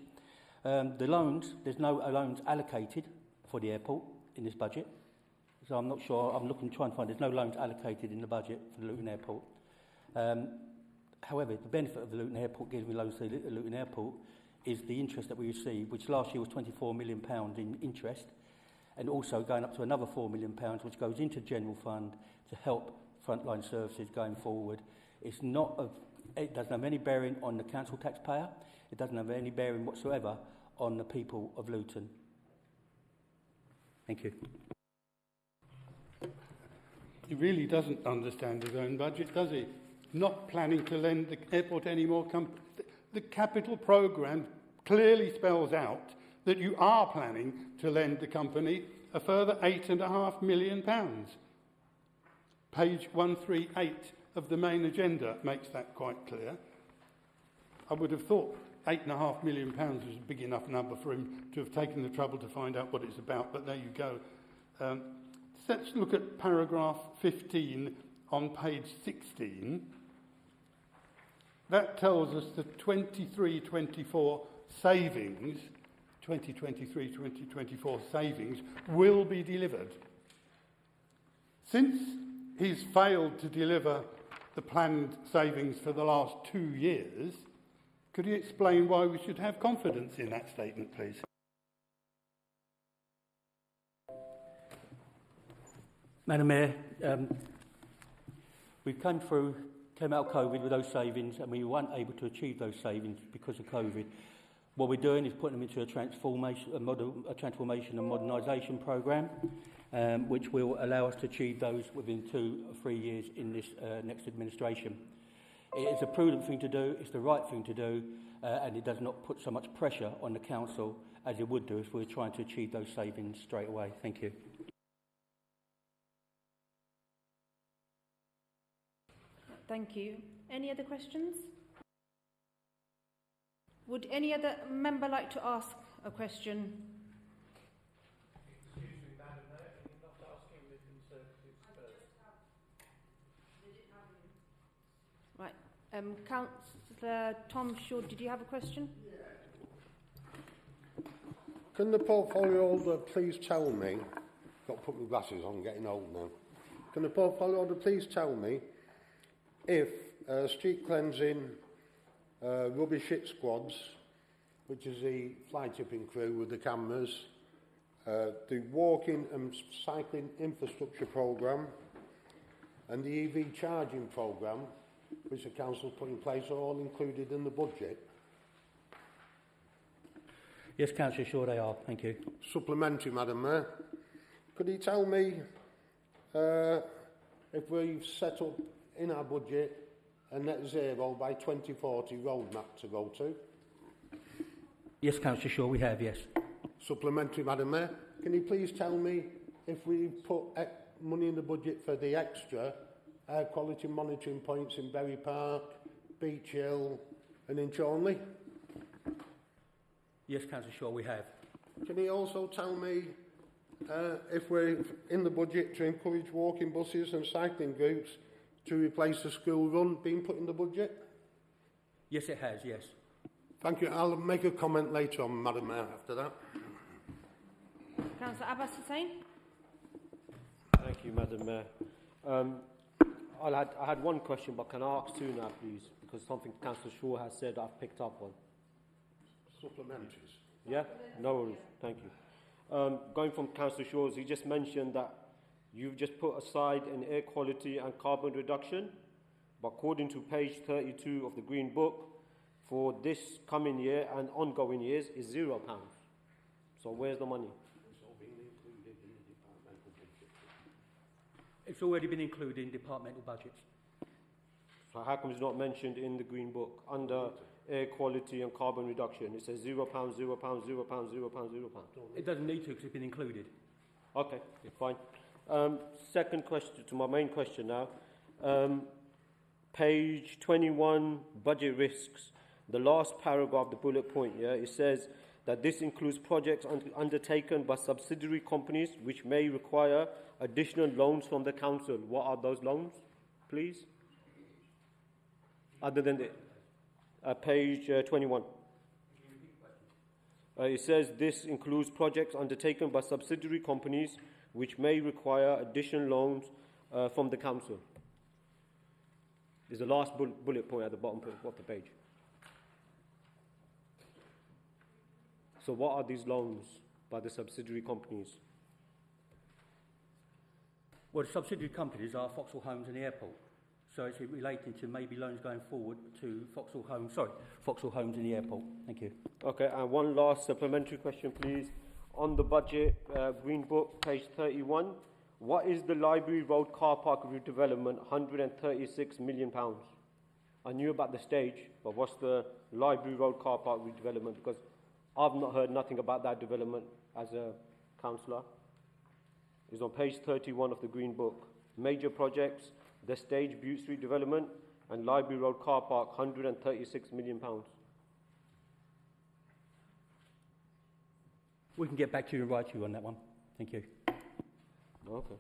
The loans, there's no loans allocated for the airport in this budget. So I'm not sure, I'm looking to try and find, there's no loans allocated in the budget for the Luton Airport. However, the benefit of the Luton Airport giving loans to the Luton Airport is the interest that we receive, which last year was £24 million in interest, and also going up to another £4 million, which goes into general fund to help frontline services going forward. It's not it doesn't have any bearing on the council taxpayer. It doesn't have any bearing whatsoever on the people of Luton. Thank you. He really doesn't understand his own budget, does he? Not planning to lend the airport any more. The capital programme clearly spells out that you are planning to lend the company a further £8.5 million. Page 138 of the main agenda makes that quite clear. I would have thought £8.5 million was a big enough number for him to have taken the trouble to find out what it's about, but there you go. Let's look at paragraph 15 on page 16. That tells us the 23-24 savings, 2023-2024 savings will be delivered. Since he's failed to deliver the planned savings for the last 2 years, could you explain why we should have confidence in that statement, please? Madam Mayor, we came out of COVID with those savings, and we weren't able to achieve those savings because of COVID. What we're doing is putting them into a transformation and modernisation programme, which will allow us to achieve those within 2 or 3 years in this next administration. It is a prudent thing to do, it's the right thing to do, and it does not put so much pressure on the council as it would do if we were trying to achieve those savings straight away. Thank you. Thank you. Any other questions? Would any other member like to ask a question? Excuse me, Madam Mayor, you're not asking the Conservatives first. Right. Councillor Tom Shaw, did you have a question? Can the portfolio holder please tell me, got to put my glasses on, getting old now. Can the portfolio holder please tell me if street cleansing, rubbish hit squads, which is the fly tipping crew with the cameras, the walking and cycling infrastructure programme, and the EV charging programme, which the council put in place, are all included in the budget? Yes, Councillor Shaw, they are. Thank you. Supplementary, Madam Mayor. Could you tell me if we've set up in our budget a net zero by 2040 roadmap to go to? Yes, Councillor Shaw, we have, yes. Supplementary, Madam Mayor. Can you please tell me if we've put money in the budget for the extra air quality monitoring points in Berry Park, Beach Hill and in Chorley? Yes, Councillor Shaw, we have. Can you also tell me if we're in the budget to encourage walking buses and cycling groups to replace the school run being put in the budget? Yes, it has, yes. Thank you. I'll make a comment later on, Madam Mayor, after that. Councillor Abbas Hussain. Thank you, Madam Mayor. I had one question, but can I ask two now, please? Because something Councillor Shaw has said I've picked up on. Supplementaries. Yeah? No worries. Thank you. Going from Councillor Shaw's, he just mentioned that you've just put aside an air quality and carbon reduction, but according to page 32 of the Green Book, for this coming year and ongoing years is £0. So where's the money? It's all been included in the departmental budget. It's already been included in departmental budgets. So how come it's not mentioned in the Green Book under air quality and carbon reduction? It says £0, £0, £0, £0, £0. It doesn't need to because it's been included. Okay, fine. Second question, to my main question now. Page 21, budget risks. The last paragraph, the bullet point, yeah, it says that this includes projects undertaken by subsidiary companies which may require additional loans from the council. What are those loans, please? Other than the page 21. It says this includes projects undertaken by subsidiary companies which may require additional loans from the council. There's the last bullet point at the bottom of the page. So what are these loans by the subsidiary companies? Well, the subsidiary companies are Foxhall Homes and the airport. So it's relating to maybe loans going forward to Foxhall Homes and the airport. Thank you. Okay, and one last supplementary question, please. On the budget, Green Book, page 31, what is the Library Road car park redevelopment, £136 million? I knew about the stage, but what's the Library Road car park redevelopment? Because I've not heard nothing about that development as a councillor. It's on page 31 of the Green Book. Major projects, the stage, Bute Street development, and Library Road car park, £136 million. We can get back to you and write to you on that one. Thank you. Okay.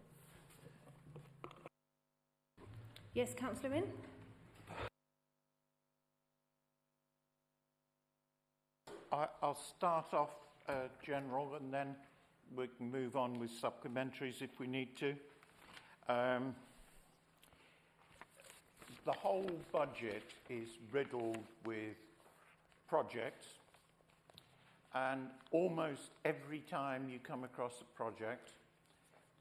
Yes, Councillor Wynne? I'll start off general and then we can move on with supplementaries if we need to. The whole budget is riddled with projects, and almost every time you come across a project,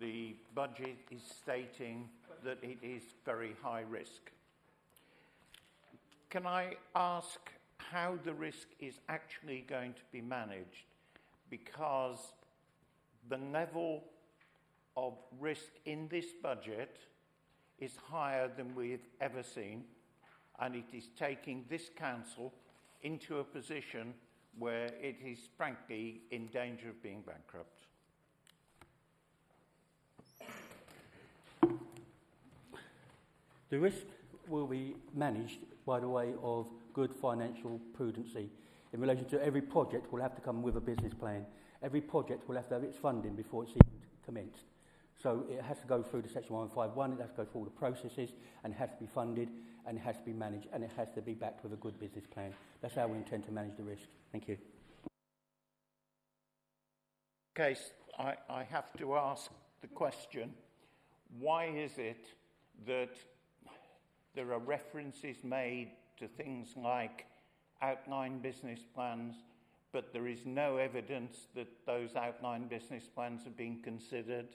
the budget is stating that it is very high risk. Can I ask how the risk is actually going to be managed? Because the level of risk in this budget is higher than we've ever seen, and it is taking this council into a position where it is frankly in danger of being bankrupt. The risk will be managed by the way of good financial prudency. In relation to every project will have to come with a business plan. Every project will have to have its funding before it's even commenced. So it has to go through the Section 151, it has to go through all the processes, and it has to be funded, and it has to be managed, and it has to be backed with a good business plan. That's how we intend to manage the risk. Thank you. Case, I have to ask the question, why is it that there are references made to things like outline business plans, but there is no evidence that those outline business plans are being considered?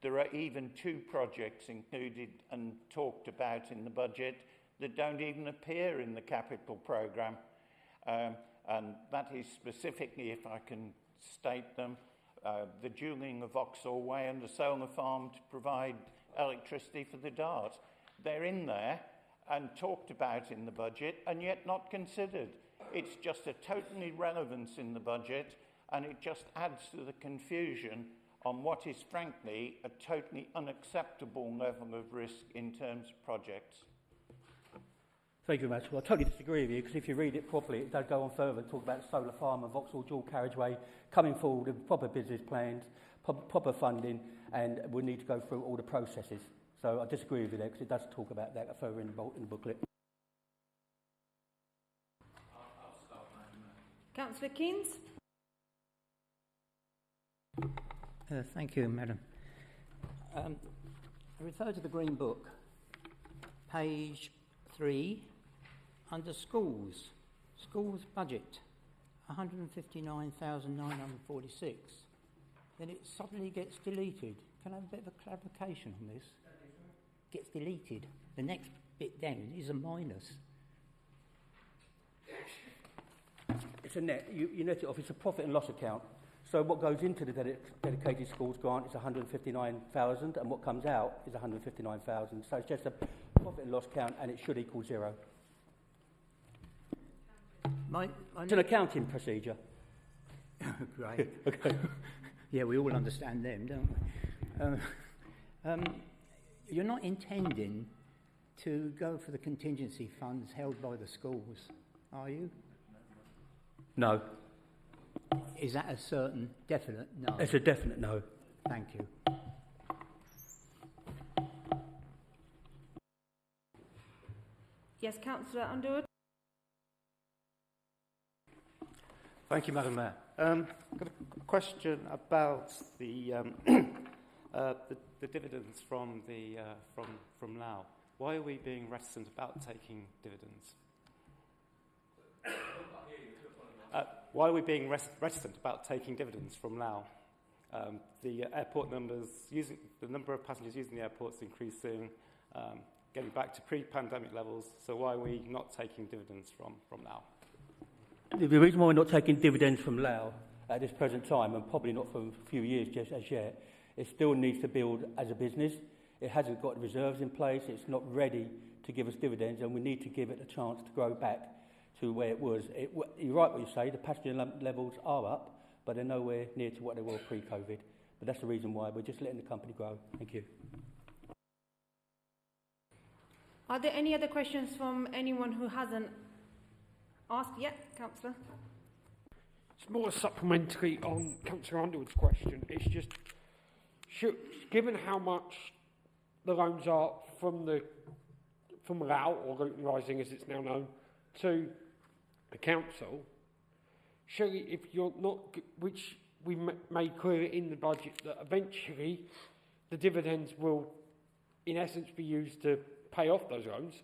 There are even 2 projects included and talked about in the budget that don't even appear in the capital programme. And that is specifically, if I can state them, the dualling of Vauxhall Way and the solar farm to provide electricity for the Dart. They're in there and talked about in the budget and yet not considered. It's just a total irrelevance in the budget, and it just adds to the confusion on what is frankly a totally unacceptable level of risk in terms of projects. Thank you very much. Well, I totally disagree with you, because if you read it properly, it does go on further and talk about the solar farm and Vauxhall dual carriageway coming forward with proper business plans, proper funding, and we need to go through all the processes. So I disagree with you there, because it does talk about that further in the booklet. Councillor Keynes? Thank you, Madam. I refer to the Green Book, page 3, under schools. Schools budget, 159,946. Then it suddenly gets deleted. Can I have a bit of a clarification on this? Gets deleted. The next bit down is a minus. It's a net. You net it off. It's a profit and loss account. So what goes into the dedicated schools grant is 159,000, and what comes out is 159,000. So it's just a profit and loss account, and it should equal 0. It's an accounting procedure. Great. Okay. Yeah, we all understand them, don't we? You're not intending to go for the contingency funds held by the schools, are you? No. Is that a certain definite no? It's a definite no. Thank you. Yes, Councillor Underwood? Thank you, Madam Mayor. I've got a question about the dividends from Lao. Why are we being reticent about taking dividends? Why are we being reticent about taking dividends from Lao? The airport numbers, the number of passengers using the airport's increasing, getting back to pre-pandemic levels. So why are we not taking dividends from Lao? The reason why we're not taking dividends from Lao at this present time, and probably not for a few years just as yet, it still needs to build as a business. It hasn't got reserves in place. It's not ready to give us dividends, and we need to give it a chance to grow back to where it was. You're right what you say, the passenger levels are up, but they're nowhere near to what they were pre-COVID. But that's the reason why we're just letting the company grow. Thank you. Are there any other questions from anyone who hasn't asked yet? Councillor? It's more supplementary on Councillor Underwood's question. It's just, given how much the loans are from Lao, or Luton Rising as it's now known, to the council, surely if you're not, which we made clear in the budget, that eventually the dividends will in essence be used to pay off those loans,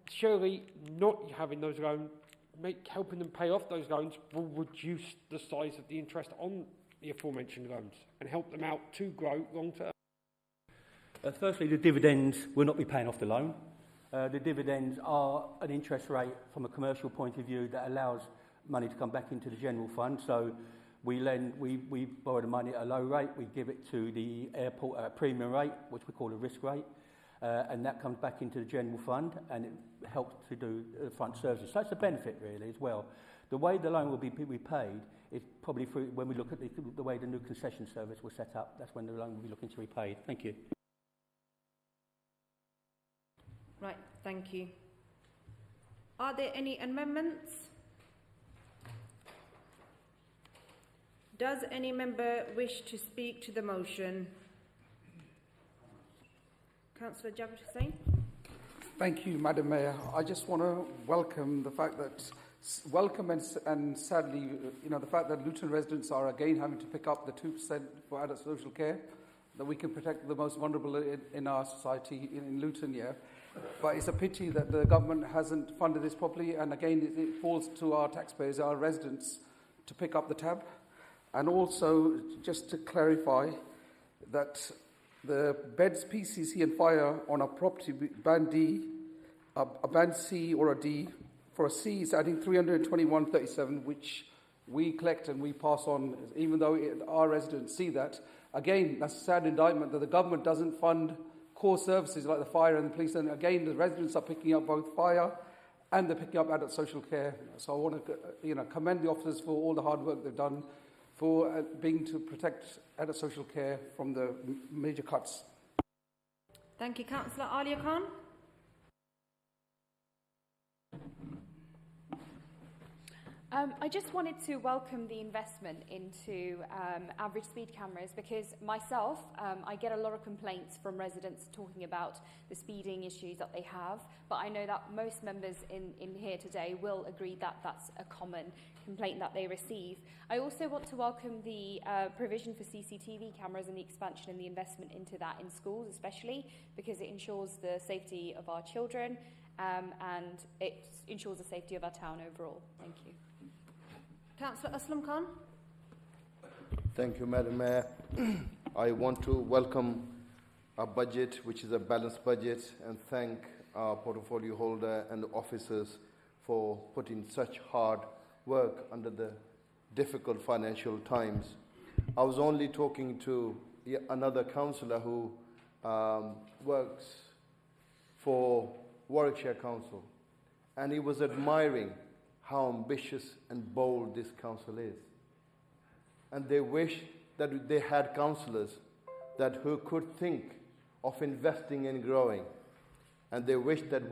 surely not having those loans, helping them pay off those loans will reduce the size of the interest on the aforementioned loans and help them out to grow long term. Firstly, the dividends will not be paying off the loan. The dividends are an interest rate from a commercial point of view that allows money to come back into the general fund. So we borrow the money at a low rate, we give it to the airport at a premium rate, which we call a risk rate, and that comes back into the general fund, and it helps to do front services. So that's a benefit really as well. The way the loan will be repaid is probably through, when we look at the way the new concession service was set up, that's when the loan will be looking to be repaid. Thank you. Right, thank you. Are there any amendments? Does any member wish to speak to the motion? Councillor Jabir Hussain. Thank you, Madam Mayor. I just want to welcome the fact that, and sadly, the fact that Luton residents are again having to pick up the 2% for adult social care, that we can protect the most vulnerable in our society in Luton, yeah. But it's a pity that the government hasn't funded this properly, and again, it falls to our taxpayers, our residents, to pick up the tab. And also, just to clarify, that the beds, PCC and fire on a property band D, a band C or a D, for a C is adding 321.37, which we collect and we pass on, even though our residents see that. Again, that's a sad indictment that the government doesn't fund core services like the fire and the police, and again, the residents are picking up both fire and they're picking up adult social care. So I want to, commend the officers for all the hard work they've done for being to protect adult social care from the major cuts. Thank you, Councillor Alia Khan. I just wanted to welcome the investment into average speed cameras, because myself, I get a lot of complaints from residents talking about the speeding issues that they have, but I know that most members in here today will agree that that's a common complaint that they receive. I also want to welcome the provision for CCTV cameras and the expansion and the investment into that in schools especially, because it ensures the safety of our children and it ensures the safety of our town overall. Thank you. Councillor Aslam Khan. Thank you, Madam Mayor. I want to welcome our budget, which is a balanced budget, and thank our portfolio holder and the officers for putting such hard work under the difficult financial times. I was only talking to another councillor who works for Warwickshire Council, and he was admiring how ambitious and bold this council is. And they wish that they had councillors who could think of investing and growing. And they wish that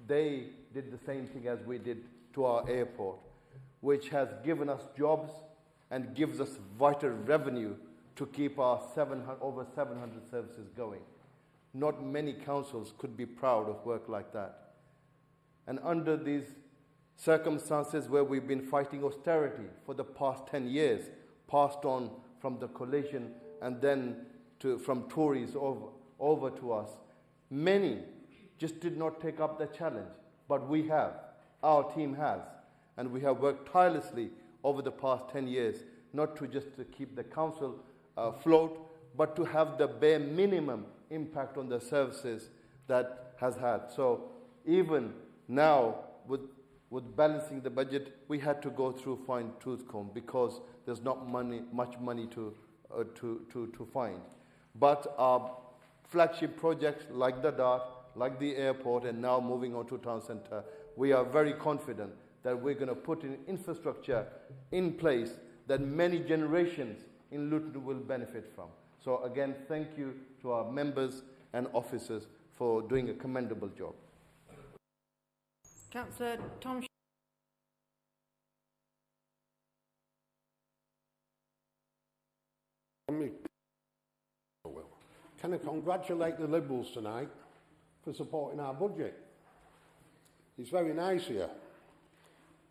they did the same thing as we did to our airport, which has given us jobs and gives us vital revenue to keep our over 700 services going. Not many councils could be proud of work like that. And under these circumstances where we've been fighting austerity for the past 10 years, passed on from the coalition and then from Tories over to us, many just did not take up the challenge. But we have, our team has, and we have worked tirelessly over the past 10 years not to just to keep the council afloat, but to have the bare minimum impact on the services that has had. So even now, with balancing the budget, we had to go through fine-tooth comb because there's not much money to find. But our flagship projects like the DART, like the airport, and now moving on to town centre, we are very confident that we're going to put in infrastructure in place that many generations in Luton will benefit from. So again, thank you to our members and officers for doing a commendable job. Councillor Tom. Can I congratulate the Liberals tonight for supporting our budget? It's very nice here,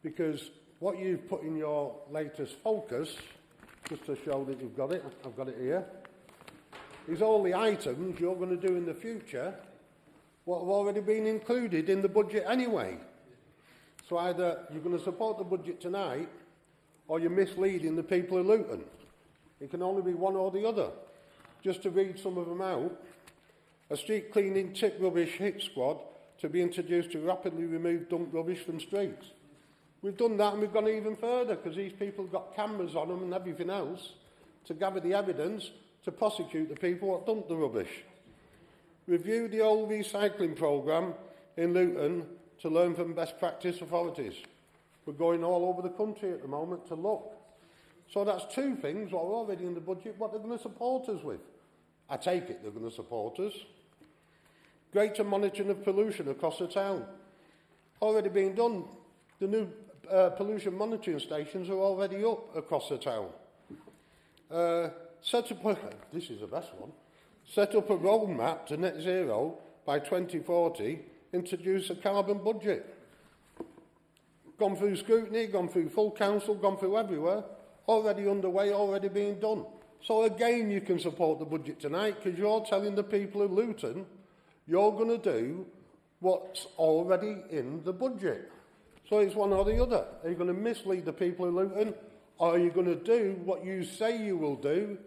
because what you've put in your latest focus, just to show that you've got it, I've got it here, is all the items you're going to do in the future what have already been included in the budget anyway. So either you're going to support the budget tonight or you're misleading the people of Luton. It can only be one or the other. Just to read some of them out, a street cleaning tip rubbish hit squad to be introduced to rapidly remove dump rubbish from streets. We've done that and we've gone even further because these people have got cameras on them and everything else to gather the evidence to prosecute the people that dumped the rubbish. Review the old recycling programme in Luton to learn from best practice authorities. We're going all over the country at the moment to look. So that's two things what are already in the budget, what they're going to support us with. I take it they're going to support us. Greater monitoring of pollution across the town. Already being done. The new pollution monitoring stations are already up across the town. This is the best one. Set up a roadmap to net zero by 2040. Introduce a carbon budget. Gone through scrutiny, gone through full council, gone through everywhere. Already underway, already being done. So again, you can support the budget tonight because you're telling the people of Luton you're going to do what's already in the budget. So it's one or the other. Are you going to mislead the people of Luton, or are you going to do what you say you will do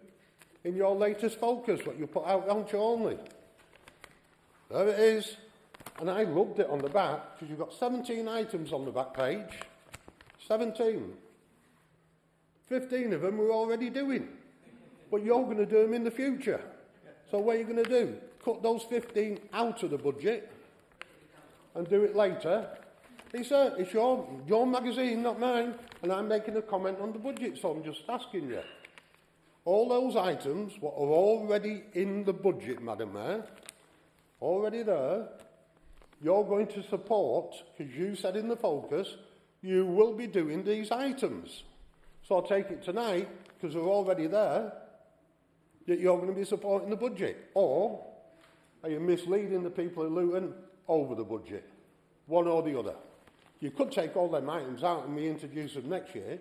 in your latest focus, what you put out on only? There it is. And I loved it on the back because you've got 17 items on the back page. 17. 15 of them we're already doing. But you're going to do them in the future. So what are you going to do? Cut those 15 out of the budget and do it later? It's your magazine, not mine. And I'm making a comment on the budget, so I'm just asking you. All those items, what are already in the budget, Madam Mayor, already there, you're going to support, because you said in the focus, you will be doing these items. So I'll take it tonight, because they're already there, that you're going to be supporting the budget. Or are you misleading the people of Luton over the budget? One or the other. You could take all them items out and reintroduce them next year,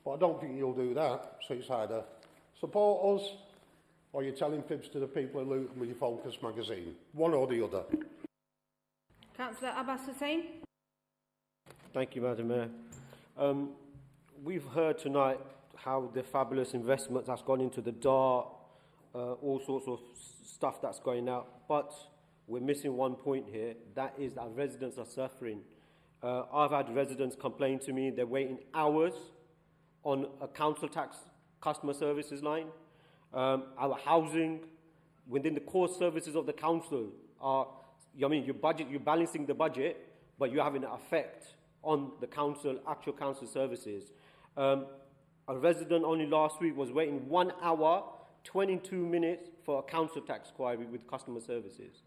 but I don't think you'll do that. So it's either support us or you're telling fibs to the people of Luton with your Focus magazine. One or the other. Councillor Abbas Hussain. Thank you, Madam Mayor. We've heard tonight how the fabulous investment that's gone into the DART, all sorts of stuff that's going out, but we're missing one point here, that is that residents are suffering. I've had residents complain to me they're waiting hours on a council tax customer services line. Our housing within the core services of the council are, you're balancing the budget, but you're having an effect on the council, actual council services. A resident only last week was waiting 1 hour, 22 minutes for a council tax query with customer services.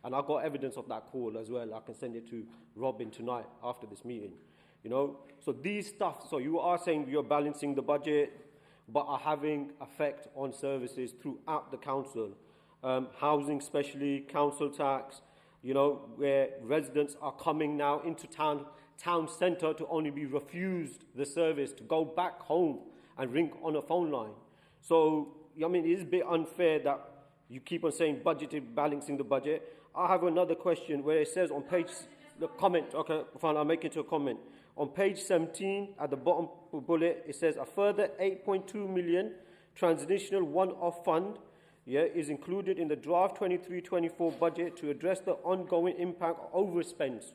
And I've got evidence of that call as well. I can send it to Robin tonight after this meeting. So these stuff, so you are saying you're balancing the budget, but are having effect on services throughout the council. Housing especially, council tax, where residents are coming now into town centre to only be refused the service to go back home and ring on a phone line. So, it is a bit unfair that you keep on saying budgeted, balancing the budget. I have another question where it says on page... the comment. Okay, fine, I'll make it to a comment. On page 17, at the bottom bullet, it says a further 8.2 million transitional one-off fund is included in the draft 23-24 budget to address the ongoing impact of overspends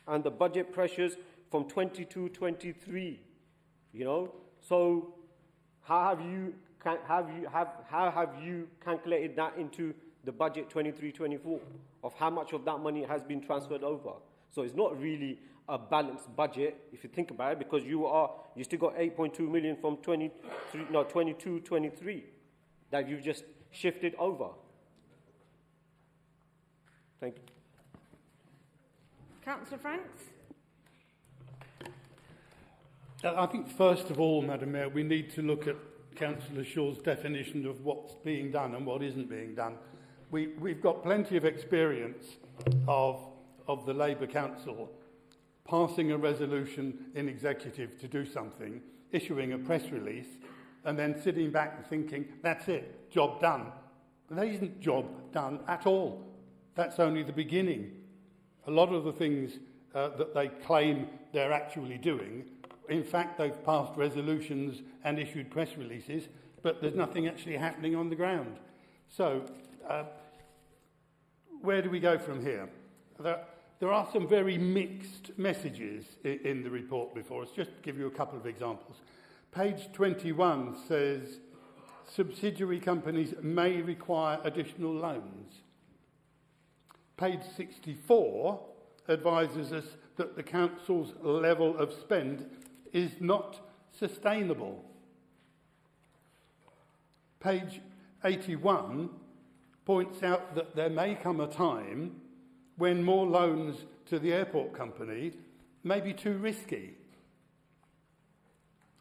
and the budget pressures from 22-23. So how have you calculated that into the budget 23-24 of how much of that money has been transferred over? So it's not really a balanced budget if you think about it, because you still got 8.2 million from 22-23 that you've just shifted over. Thank you. Councillor Franks. I think, first of all, Madam Mayor, we need to look at Councillor Shaw's definition of what's being done and what isn't being done. We've got plenty of experience of the Labour Council passing a resolution in executive to do something, issuing a press release, and then sitting back and thinking, that's it, job done. That isn't job done at all. That's only the beginning. A lot of the things that they claim they're actually doing, in fact, they've passed resolutions and issued press releases, but there's nothing actually happening on the ground. So, where do we go from here? There are some very mixed messages in the report before us. Just to give you a couple of examples. Page 21 says subsidiary companies may require additional loans. Page 64 advises us that the council's level of spend is not sustainable. Page 81 points out that there may come a time when more loans to the airport company may be too risky.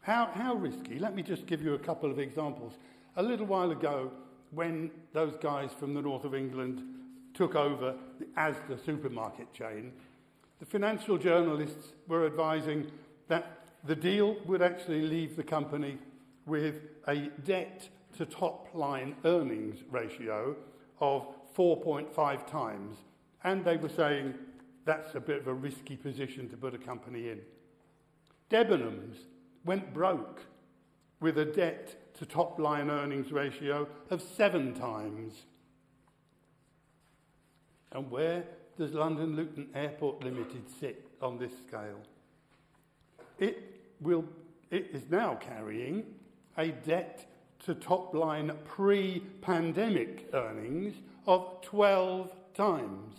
How risky? Let me just give you a couple of examples. A little while ago, when those guys from the north of England took over the Asda supermarket chain, the financial journalists were advising that the deal would actually leave the company with a debt-to-top-line earnings ratio of 4.5 times. And they were saying that's a bit of a risky position to put a company in. Debenhams went broke with a debt-to-top-line earnings ratio of 7 times. And where does London Luton Airport Limited sit on this scale? It is now carrying a debt-to-top-line pre-pandemic earnings of 12 times.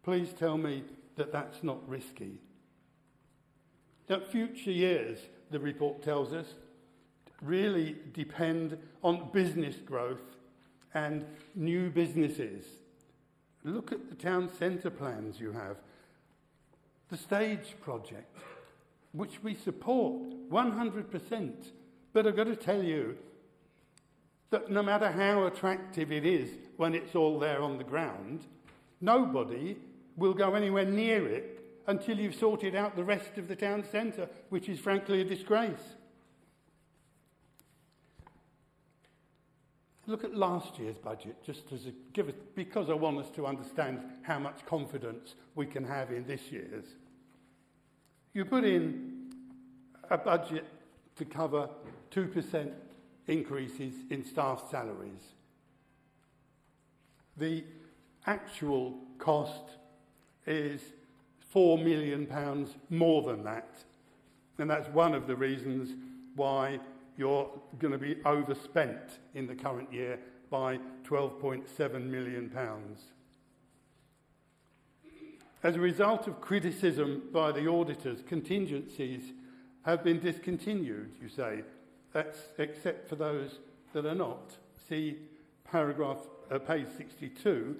Please tell me that that's not risky. Now, future years, the report tells us, really depend on business growth and new businesses. Look at the town centre plans you have. The stage project, which we support 100%. But I've got to tell you that no matter how attractive it is when it's all there on the ground, nobody will go anywhere near it until you've sorted out the rest of the town centre, which is frankly a disgrace. Look at last year's budget, just as because I want us to understand how much confidence we can have in this year's. You put in a budget to cover 2% increases in staff salaries. The actual cost is £4 million more than that. And that's one of the reasons why you're going to be overspent in the current year by £12.7 million. As a result of criticism by the auditors, contingencies have been discontinued, you say. That's except for those that are not. See page 62.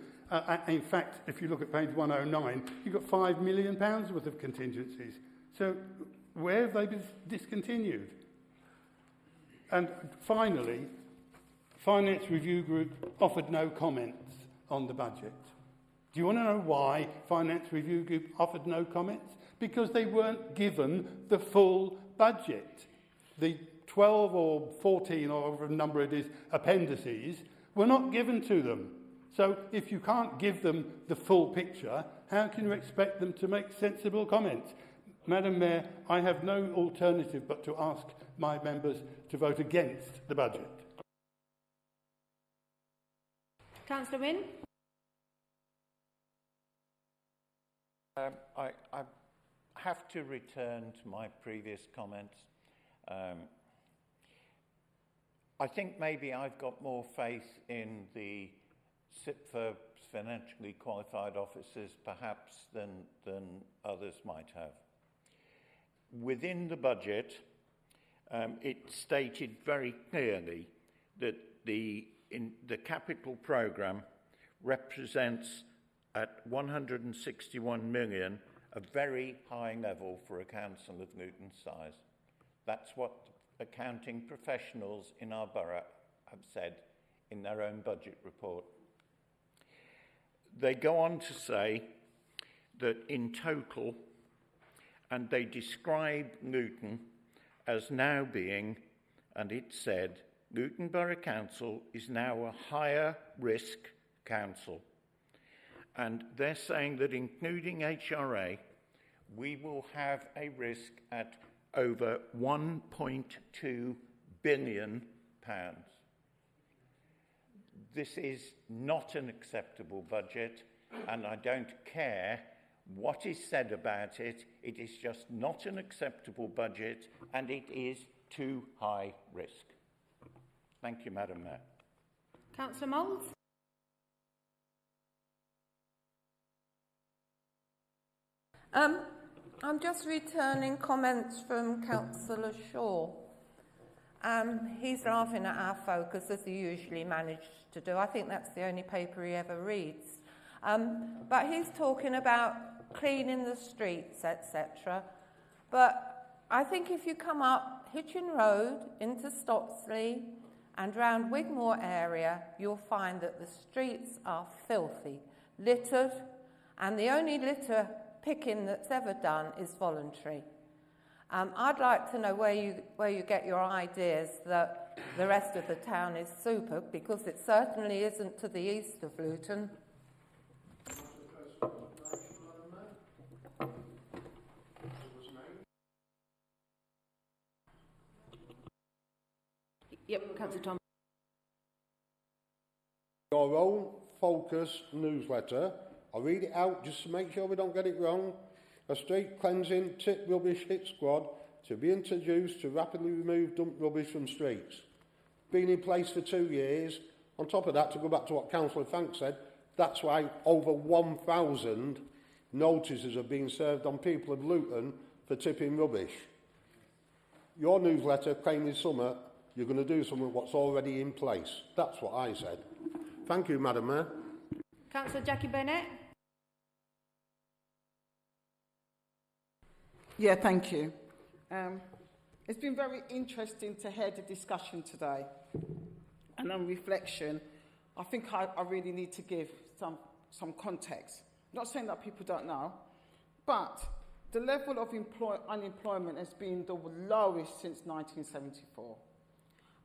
In fact, if you look at page 109, you've got £5 million worth of contingencies. So where have they been discontinued? And finally, Finance Review Group offered no comments on the budget. Do you want to know why Finance Review Group offered no comments? Because they weren't given the full budget. The 12 or 14 or whatever number it is appendices were not given to them. So if you can't give them the full picture, how can you expect them to make sensible comments? Madam Mayor, I have no alternative but to ask my members to vote against the budget. Councillor Wynne. I have to return to my previous comments. I think maybe I've got more faith in the SIPFA financially qualified officers perhaps than others might have. Within the budget, it stated very clearly that the capital programme represents at 161 million a very high level for a council of Luton's size. That's what accounting professionals in our borough have said in their own budget report. They go on to say that in total, and they describe Luton as now being, and it said, Luton Borough Council is now a higher risk council. And they're saying that including HRA, we will have a risk at over £1.2 billion. This is not an acceptable budget, and I don't care what is said about it. It is just not an acceptable budget, and it is too high risk. Thank you, Madam Mayor. Councillor Mould. I'm just returning comments from Councillor Shaw. He's laughing at our focus, as he usually manages to do. I think that's the only paper he ever reads. But he's talking about cleaning the streets, etc. But I think if you come up Hitchin Road into Stotsley and round Wigmore area, you'll find that the streets are filthy, littered, and the only litter picking that's ever done is voluntary. I'd like to know where you get your ideas that the rest of the town is super, because it certainly isn't to the east of Luton. Yep, Councillor Tom. Your own Focus newsletter. I'll read it out just to make sure we don't get it wrong. A street cleansing tip rubbish hit squad to be introduced to rapidly remove dump rubbish from streets. Been in place for 2 years. On top of that, to go back to what Councillor Franks said, that's why over 1,000 notices have been served on people of Luton for tipping rubbish. Your newsletter claimed this summer you're going to do something with what's already in place. That's what I said. Thank you, Madam Mayor. Councillor Jackie Burnett. Yeah, thank you. It's been very interesting to hear the discussion today. And on reflection, I think I really need to give some context. I'm not saying that people don't know, but the level of unemployment has been the lowest since 1974.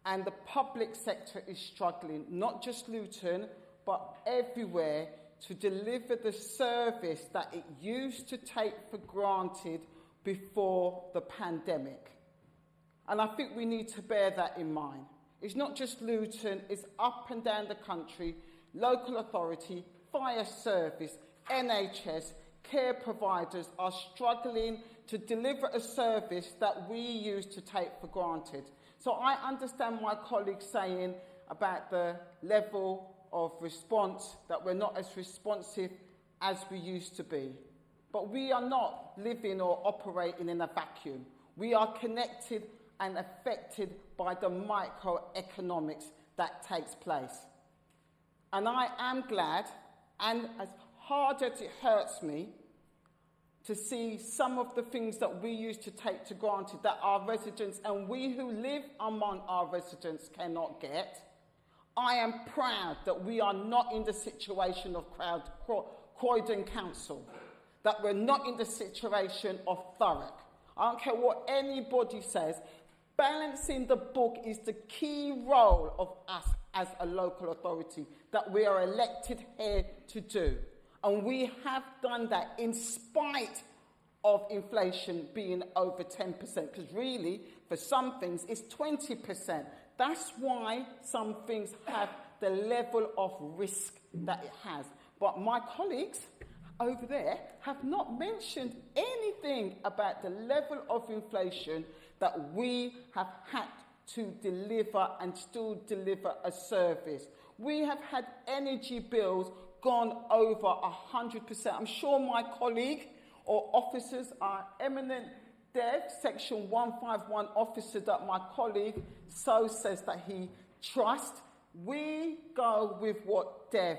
And the public sector is struggling, not just Luton, but everywhere, to deliver the service that it used to take for granted before the pandemic. And I think we need to bear that in mind. It's not just Luton, it's up and down the country, local authority, fire service, NHS, care providers are struggling to deliver a service that we used to take for granted. So I understand my colleagues saying about the level of response, that we're not as responsive as we used to be. But we are not living or operating in a vacuum. We are connected and affected by the microeconomics that takes place. And I am glad, and as hard as it hurts me, to see some of the things that we used to take for granted that our residents and we who live among our residents cannot get. I am proud that we are not in the situation of Croydon Council, that we're not in the situation of Thurrock. I don't care what anybody says. Balancing the book is the key role of us as a local authority that we are elected here to do. And we have done that in spite of inflation being over 10%, because really, for some things, it's 20%. That's why some things have the level of risk that it has. But my colleagues over there have not mentioned anything about the level of inflation that we have had to deliver and still deliver a service. We have had energy bills gone over 100%. I'm sure my colleague or officers are eminent Dev, Section 151 officer that my colleague so says that he trusts. We go with what Dev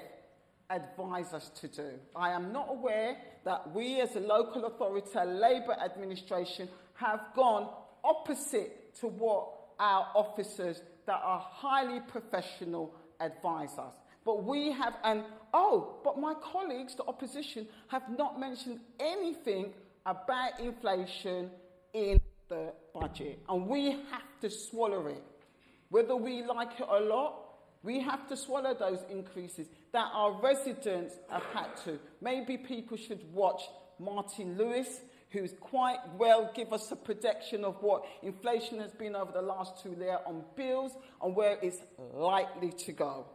advise us to do. I am not aware that we as a local authority, a Labour administration, have gone opposite to what our officers that are highly professional advise us. But we have, but my colleagues, the opposition, have not mentioned anything about inflation in the budget. And we have to swallow it. Whether we like it or not, we have to swallow those increases that our residents have had to. Maybe people should watch Martin Lewis, who's quite well give us a prediction of what inflation has been over the last 2 years on bills and where it's likely to go.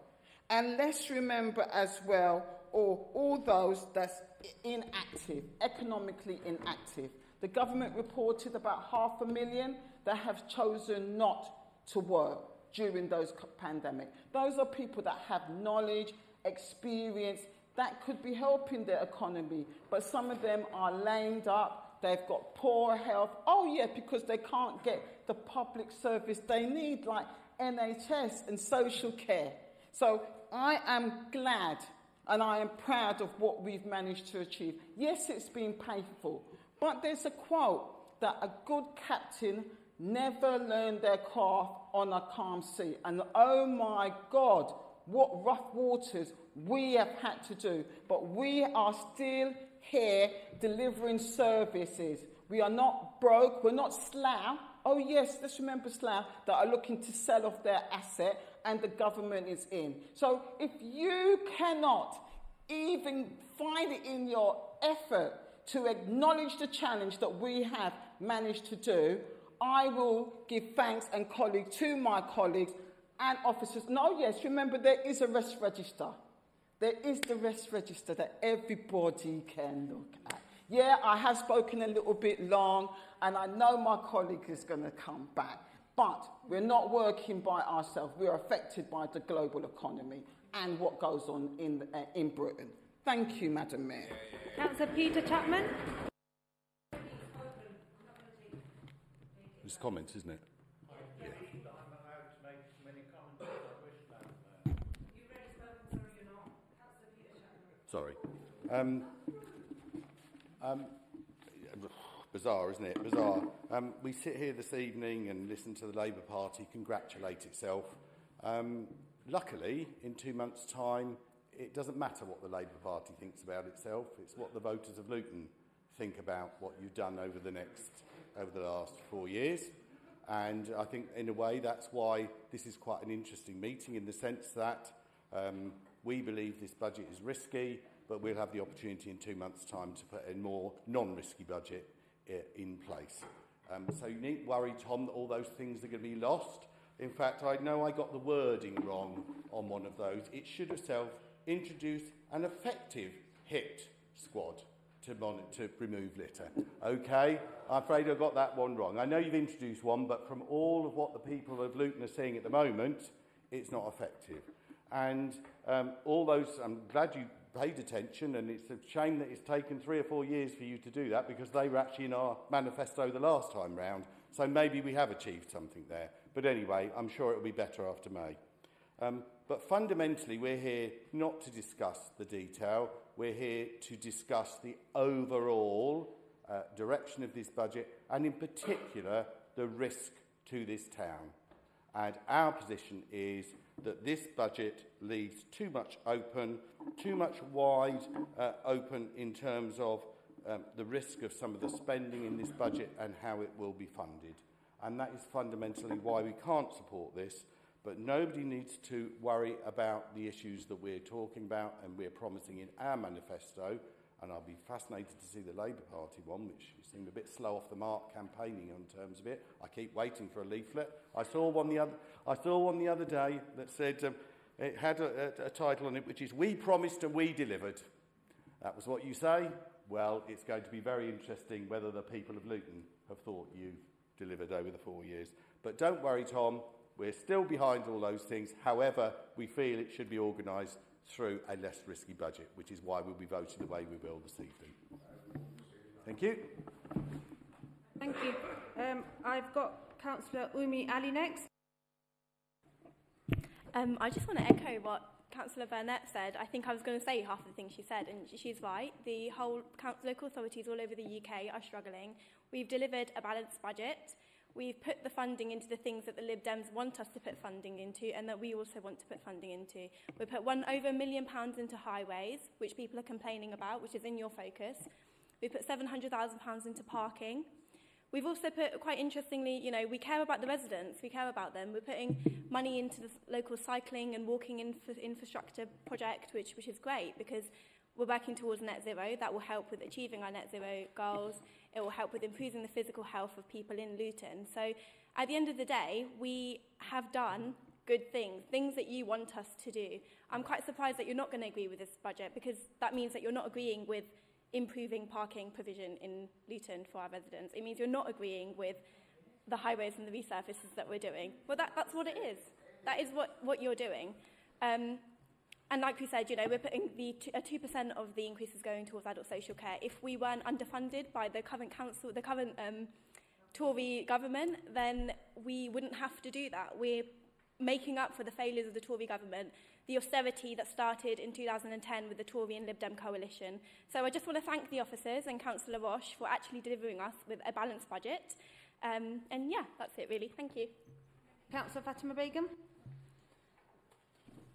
And let's remember as well, all those that's inactive, economically inactive. The government reported about 500,000 that have chosen not to work during those pandemic. Those are people that have knowledge, experience, that could be helping their economy. But some of them are lamed up, they've got poor health. Oh yeah, because they can't get the public service they need, like NHS and social care. So I am glad and I am proud of what we've managed to achieve. Yes, it's been painful, but there's a quote that a good captain never learned their craft on a calm sea. And oh my God, what rough waters we have had to do. But we are still here delivering services. We are not broke, we're not Slough. Oh yes, let's remember Slough that are looking to sell off their asset and the government is in. So if you cannot even find it in your effort to acknowledge the challenge that we have managed to do, I will give thanks and colleague to my colleagues and officers. No, yes, remember there is a rest register. There is the rest register that everybody can look at. Yeah, I have spoken a little bit long, and I know my colleague is going to come back. But we're not working by ourselves. We are affected by the global economy and what goes on in Britain. Thank you, Madam Mayor. Councillor Peter Chapman. It's comments, isn't it? Yeah. Sorry. Bizarre, isn't it? Bizarre. We sit here this evening and listen to the Labour Party congratulate itself. Luckily, in 2 months' time, it doesn't matter what the Labour Party thinks about itself. It's what the voters of Luton think about what you've done over the last 4 years. And I think, in a way, that's why this is quite an interesting meeting, in the sense that we believe this budget is risky, but we'll have the opportunity in 2 months' time to put a more non-risky budget in place. So you needn't worry, Tom, that all those things are going to be lost. In fact, I know I got the wording wrong on one of those. It should have introduced an effective hit squad to remove litter. OK? I'm afraid I got that one wrong. I know you've introduced one, but from all of what the people of Luton are seeing at the moment, it's not effective. And all those, I'm glad you paid attention, and it's a shame that it's taken 3 or 4 years for you to do that, because they were actually in our manifesto the last time round. So maybe we have achieved something there. But anyway, I'm sure it'll be better after May. But fundamentally, we're here not to discuss the detail. We're here to discuss the overall direction of this budget, and in particular, the risk to this town. And our position is that this budget leaves too much wide open in terms of the risk of some of the spending in this budget and how it will be funded. And that is fundamentally why we can't support this. But nobody needs to worry about the issues that we're talking about and we're promising in our manifesto. And I'll be fascinated to see the Labour Party one, which seemed a bit slow off the mark campaigning in terms of it. I keep waiting for a leaflet. I saw one the other day that said it had a title on it, which is "We Promised and We Delivered." That was what you say. Well, it's going to be very interesting whether the people of Luton have thought you delivered over the 4 years. But don't worry, Tom. We're still behind all those things. However, we feel it should be organised through a less risky budget, which is why we'll be voting the way we will this evening. Thank you. Thank you. I've got Councillor Umi Ali next. I just want to echo what Councillor Burnett said. I think I was going to say half the things she said, and she's right. The whole local authorities all over the UK are struggling. We've delivered a balanced budget. We've put the funding into the things that the Lib Dems want us to put funding into and that we also want to put funding into. We put over £1 million into highways, which people are complaining about, which is in your focus. We put £700,000 into parking. We've also put, quite interestingly, you know, we care about the residents, we care about them. We're putting money into the local cycling and walking infrastructure project, which is great because we're working towards net zero. That will help with achieving our net zero goals. It will help with improving the physical health of people in Luton. So at the end of the day, we have done good things, things that you want us to do. I'm quite surprised that you're not going to agree with this budget because that means that you're not agreeing with improving parking provision in Luton for our residents. It means you're not agreeing with the highways and the resurfaces that we're doing. Well, that's what it is. That is what you're doing. And like we said, you know, we're putting 2% of the increases going towards adult social care. If we weren't underfunded by the current council, the current Tory government, then we wouldn't have to do that. We're making up for the failures of the Tory government, the austerity that started in 2010 with the Tory and Lib Dem coalition. So I just want to thank the officers and Councillor Roche for actually delivering us with a balanced budget. And yeah, that's it really. Thank you. Councillor Fatima Begum.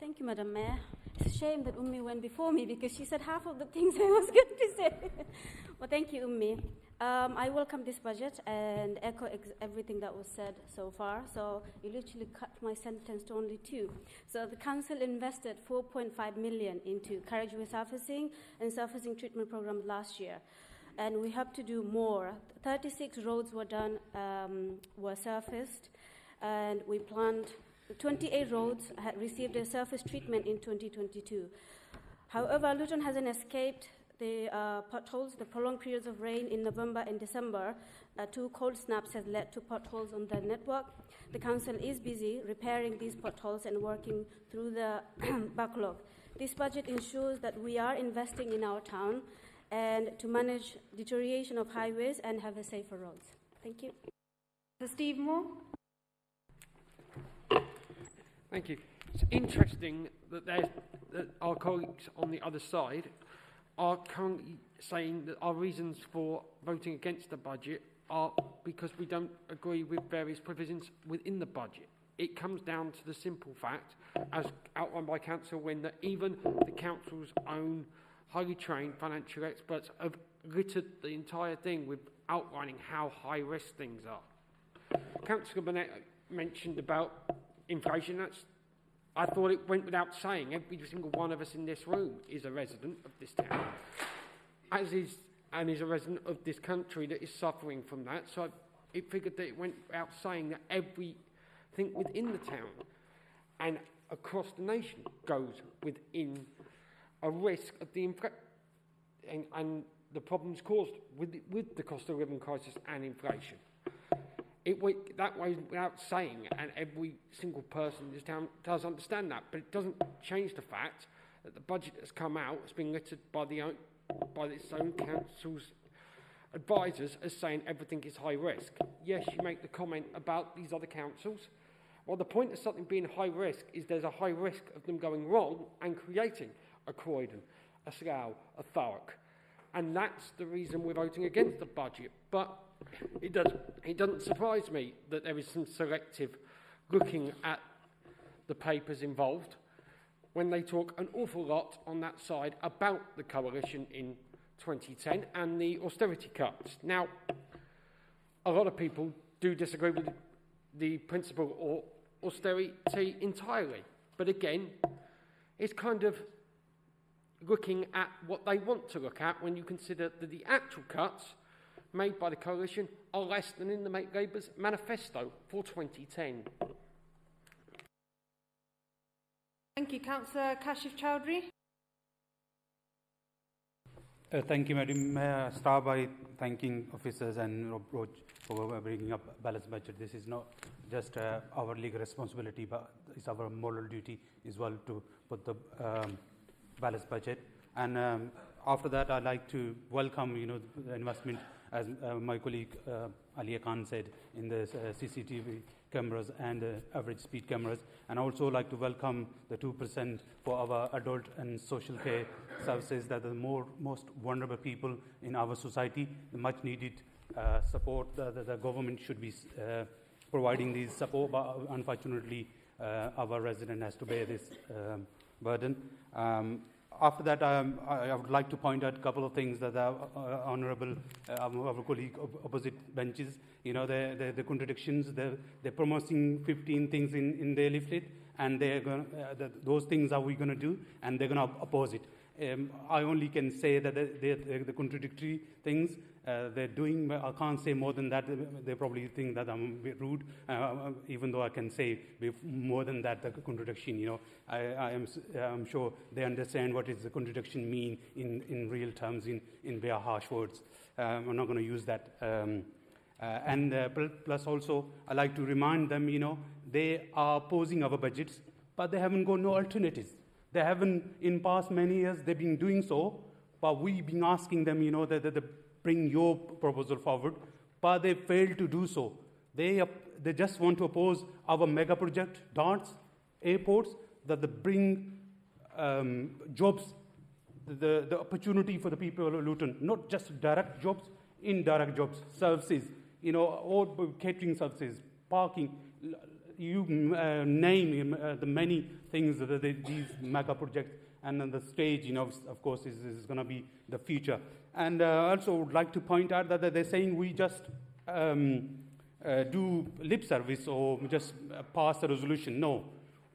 Thank you, Madam Mayor. It's a shame that Ummi went before me because she said half of the things I was going to say. Well, thank you, Ummi. I welcome this budget and echo everything that was said so far. So you literally cut my sentence to only 2. So the council invested 4.5 million into carriageway surfacing and surfacing treatment programs last year. And we have to do more. 36 roads were done, were surfaced, and we planned 28 roads had received a surface treatment in 2022. However, Luton hasn't escaped the potholes. The prolonged periods of rain in November and December, 2 cold snaps has led to potholes on the network. The council is busy repairing these potholes and working through the backlog. This budget ensures that we are investing in our town and to manage deterioration of highways and have a safer roads. Thank you. So Steve Moore. Thank you. It's interesting that our colleagues on the other side are currently saying that our reasons for voting against the budget are because we don't agree with various provisions within the budget. It comes down to the simple fact, as outlined by Council Wynne, that even the Council's own highly trained financial experts have littered the entire thing with outlining how high risk things are. Councillor Burnett mentioned about inflation. I thought it went without saying. Every single one of us in this room is a resident of this town, is a resident of this country that is suffering from that. So it figured that it went without saying that everything within the town and across the nation goes within a risk of the and the problems caused with the cost of living crisis and inflation. It went that way without saying, and every single person in this town does understand that, but it doesn't change the fact that the budget that's come out has been littered by its own council's advisors as saying everything is high risk. Yes, you make the comment about these other councils. Well, the point of something being high risk is there's a high risk of them going wrong and creating a Croydon, a Slough, a Thurrock. And that's the reason we're voting against the budget. But it doesn't surprise me that there is some selective looking at the papers involved when they talk an awful lot on that side about the coalition in 2010 and the austerity cuts. Now, a lot of people do disagree with the principle austerity entirely. But again, it's kind of looking at what they want to look at when you consider that the actual cuts made by the coalition are less than in the Labour's manifesto for 2010. Thank you, Councillor Kashif Chowdhury. Thank you, Madam Mayor. I start by thanking officers and Rob Roach for bringing up a balanced budget. This is not just our legal responsibility, but it's our moral duty as well to put the balanced budget. And after that, I'd like to welcome, the investment, as my colleague Alia Khan said, in the CCTV cameras and average speed cameras. And also like to welcome the 2% for our adult and social care services that are the most vulnerable people in our society. The much needed support. The government should be providing these support, but unfortunately our resident has to bear this burden. After that, I would like to point out a couple of things that are honourable, our colleague opposite benches, the contradictions. They're promoting 15 things in their leaflet, and they're going those things are we going to do, and they're going to oppose it. I only can say that the contradictory things they're doing. I can't say more than that. They probably think that I'm a bit rude, even though I can say more than that, the contradiction. I'm sure they understand what does the contradiction mean in real terms, in very harsh words. I'm not going to use that. Plus also, I like to remind them, they are opposing our budgets, but they haven't got no alternatives. They haven't, in past many years, they've been doing so, but we've been asking them, that they bring your proposal forward, but they failed to do so. They just want to oppose our mega project, darts, airports, that they bring jobs, the opportunity for the people of Luton, not just direct jobs, indirect jobs, services, all catering services, parking. You name the many things that these mega projects, and then the stage, of course, is going to be the future. And also would like to point out that they're saying we just do lip service or just pass a resolution. No.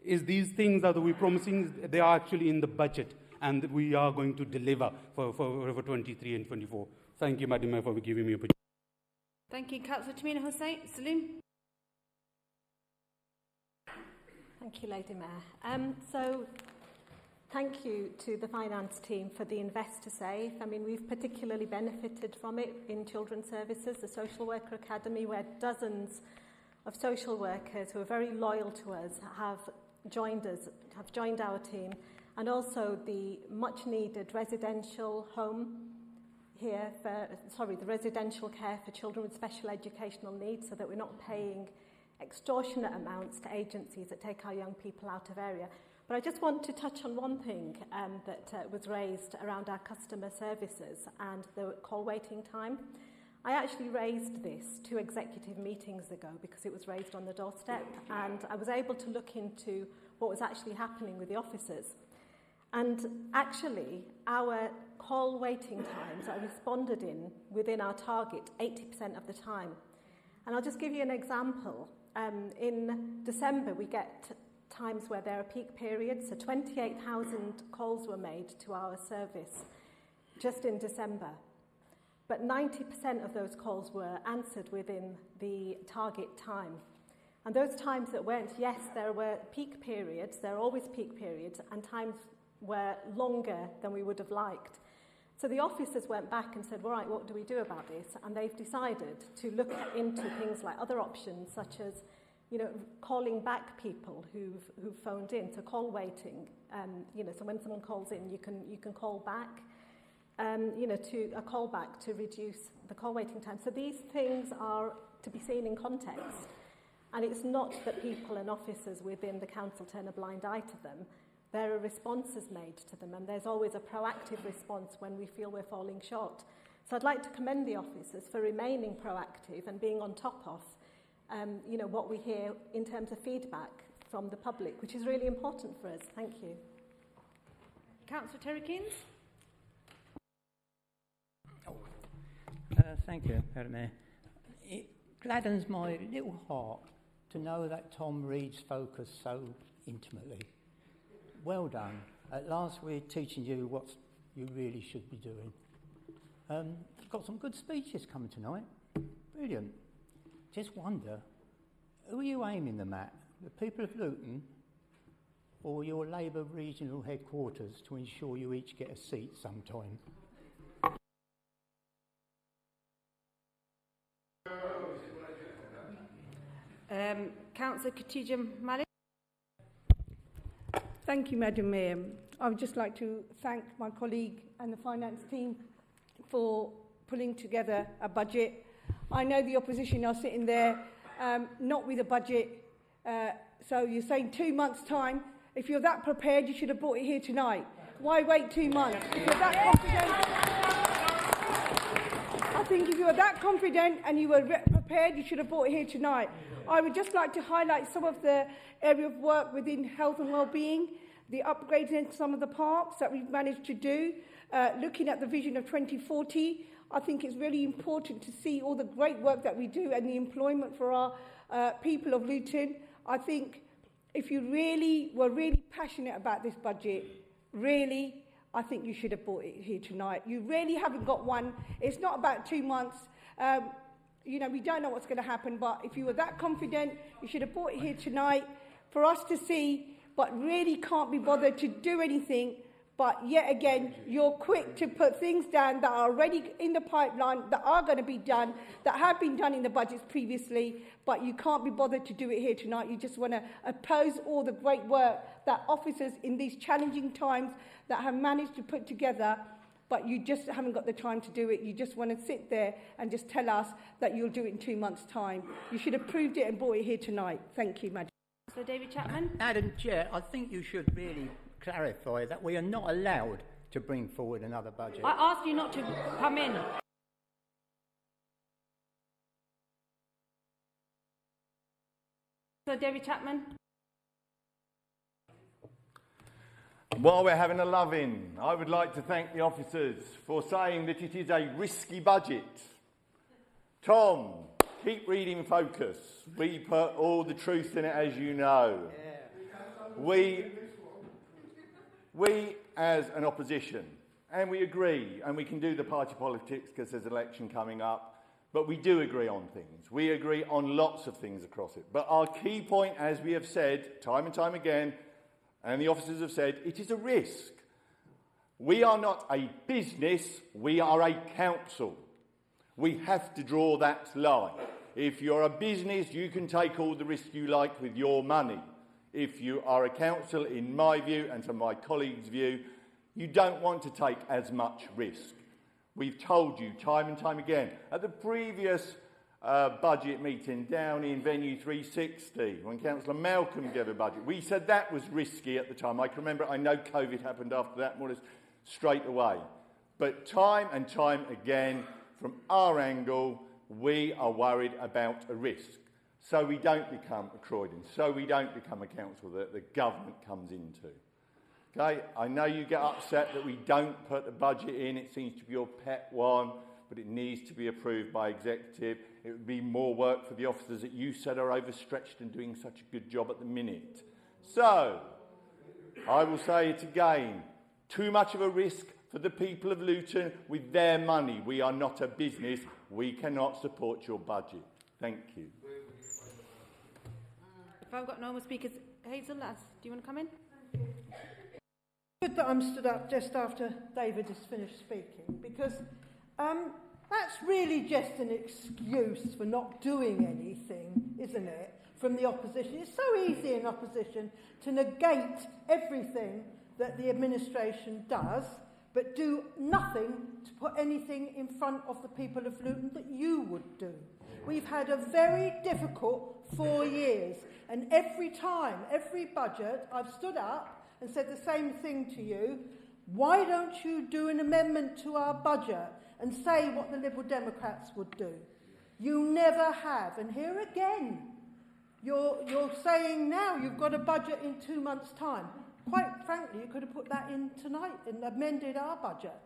Is these things that we're promising, they are actually in the budget, and we are going to deliver for 23 and 24. Thank you, Madam Mayor, for giving me a opportunity. Thank you, Councillor Tamina Hussain. Salim. Thank you, Lady Mayor. So, thank you to the finance team for the Invest to Save. I mean, we've particularly benefited from it in Children's Services, the Social Worker Academy, where dozens of social workers who are very loyal to us have joined our team, and also the much-needed residential home here the residential care for children with special educational needs, so that we're not paying extortionate amounts to agencies that take our young people out of area. But I just want to touch on one thing that was raised around our customer services and the call waiting time. I actually raised this 2 executive meetings ago because it was raised on the doorstep, and I was able to look into what was actually happening with the officers. And actually, our call waiting times are responded within our target 80% of the time. And I'll just give you an example. In December, we get times where there are peak periods, so 28,000 calls were made to our service just in December. But 90% of those calls were answered within the target time. And those times that weren't, yes, there were peak periods, there are always peak periods, and times were longer than we would have liked. So the officers went back and said, all right, what do we do about this? And they've decided to look into things like other options, such as, calling back people who've phoned in, so call waiting. So when someone calls in, you can call back, to a call back to reduce the call waiting time. So these things are to be seen in context. And it's not that people and officers within the council turn a blind eye to them. There are responses made to them, and there's always a proactive response when we feel we're falling short. So I'd like to commend the officers for remaining proactive and being on top of, what we hear in terms of feedback from the public, which is really important for us. Thank you. Councillor Terry Keynes. Thank you, Madam Mayor. It gladdens my little heart to know that Tom reads Focus so intimately. Well done. At last we're teaching you what you really should be doing. Got some good speeches coming tonight. Brilliant. Just wonder, who are you aiming them at? The people of Luton or your Labour regional headquarters to ensure you each get a seat sometime? Councillor Khatija Malik. Thank you, Madam Mayor. I would just like to thank my colleague and the finance team for pulling together a budget. I know the opposition are sitting there not with a budget. So you're saying 2 months' time. If you're that prepared, you should have brought it here tonight. Why wait 2 months? If you're that confident, I think if you were that confident and you were prepared, you should have brought it here tonight. I would just like to highlight some of the area of work within health and well-being, the upgrades in some of the parks that we've managed to do, looking at the vision of 2040. I think it's really important to see all the great work that we do and the employment for our people of Luton. I think if you were really passionate about this budget, really, I think you should have brought it here tonight. You really haven't got one. It's not about 2 months. We don't know what's going to happen, but if you were that confident, you should have brought it here tonight for us to see, but really can't be bothered to do anything. But yet again, you're quick to put things down that are already in the pipeline, that are going to be done, that have been done in the budgets previously, but you can't be bothered to do it here tonight. You just want to oppose all the great work that officers in these challenging times that have managed to put together, but you just haven't got the time to do it. You just want to sit there and just tell us that you'll do it in 2 months' time. You should have proved it and brought it here tonight. Thank you, Madam. So, David Chapman. Madam Chair, I think you should really clarify that we are not allowed to bring forward another budget. I asked you not to come in. So, David Chapman. While we're having a love-in, I would like to thank the officers for saying that it is a risky budget. Tom, keep reading Focus. We put all the truth in it, as you know. We as an opposition, and we agree, and we can do the party politics because there's an election coming up, but we do agree on things. We agree on lots of things across it. But our key point, as we have said time and time again, and the officers have said, it is a risk. We are not a business, we are a council. We have to draw that line. If you're a business, you can take all the risk you like with your money. If you are a council, in my view, and to my colleagues' view, you don't want to take as much risk. We've told you time and time again. At the previous budget meeting down in Venue 360, when Councillor Malcolm gave a budget, we said that was risky at the time. I can remember, I know COVID happened after that, more or less straight away. But time and time again, from our angle, we are worried about a risk. So we don't become a Croydon, so we don't become a council that the government comes into. Okay, I know you get upset that we don't put the budget in, it seems to be your pet one, but it needs to be approved by executive. It would be more work for the officers that you said are overstretched and doing such a good job at the minute. So, I will say it again, too much of a risk for the people of Luton with their money. We are not a business, we cannot support your budget. Thank you. If I've got no more speakers, Hazel, do you want to come in? Good that I'm stood up just after David has finished speaking, because that's really just an excuse for not doing anything, isn't it, from the opposition. It's so easy in opposition to negate everything that the administration does, but do nothing to put anything in front of the people of Luton that you would do. We've had a very difficult 4 years, and every time, every budget, I've stood up and said the same thing to you. Why don't you do an amendment to our budget and say what the Liberal Democrats would do? You never have. And here again, you're saying now you've got a budget in 2 months' time. Quite frankly, you could have put that in tonight and amended our budget.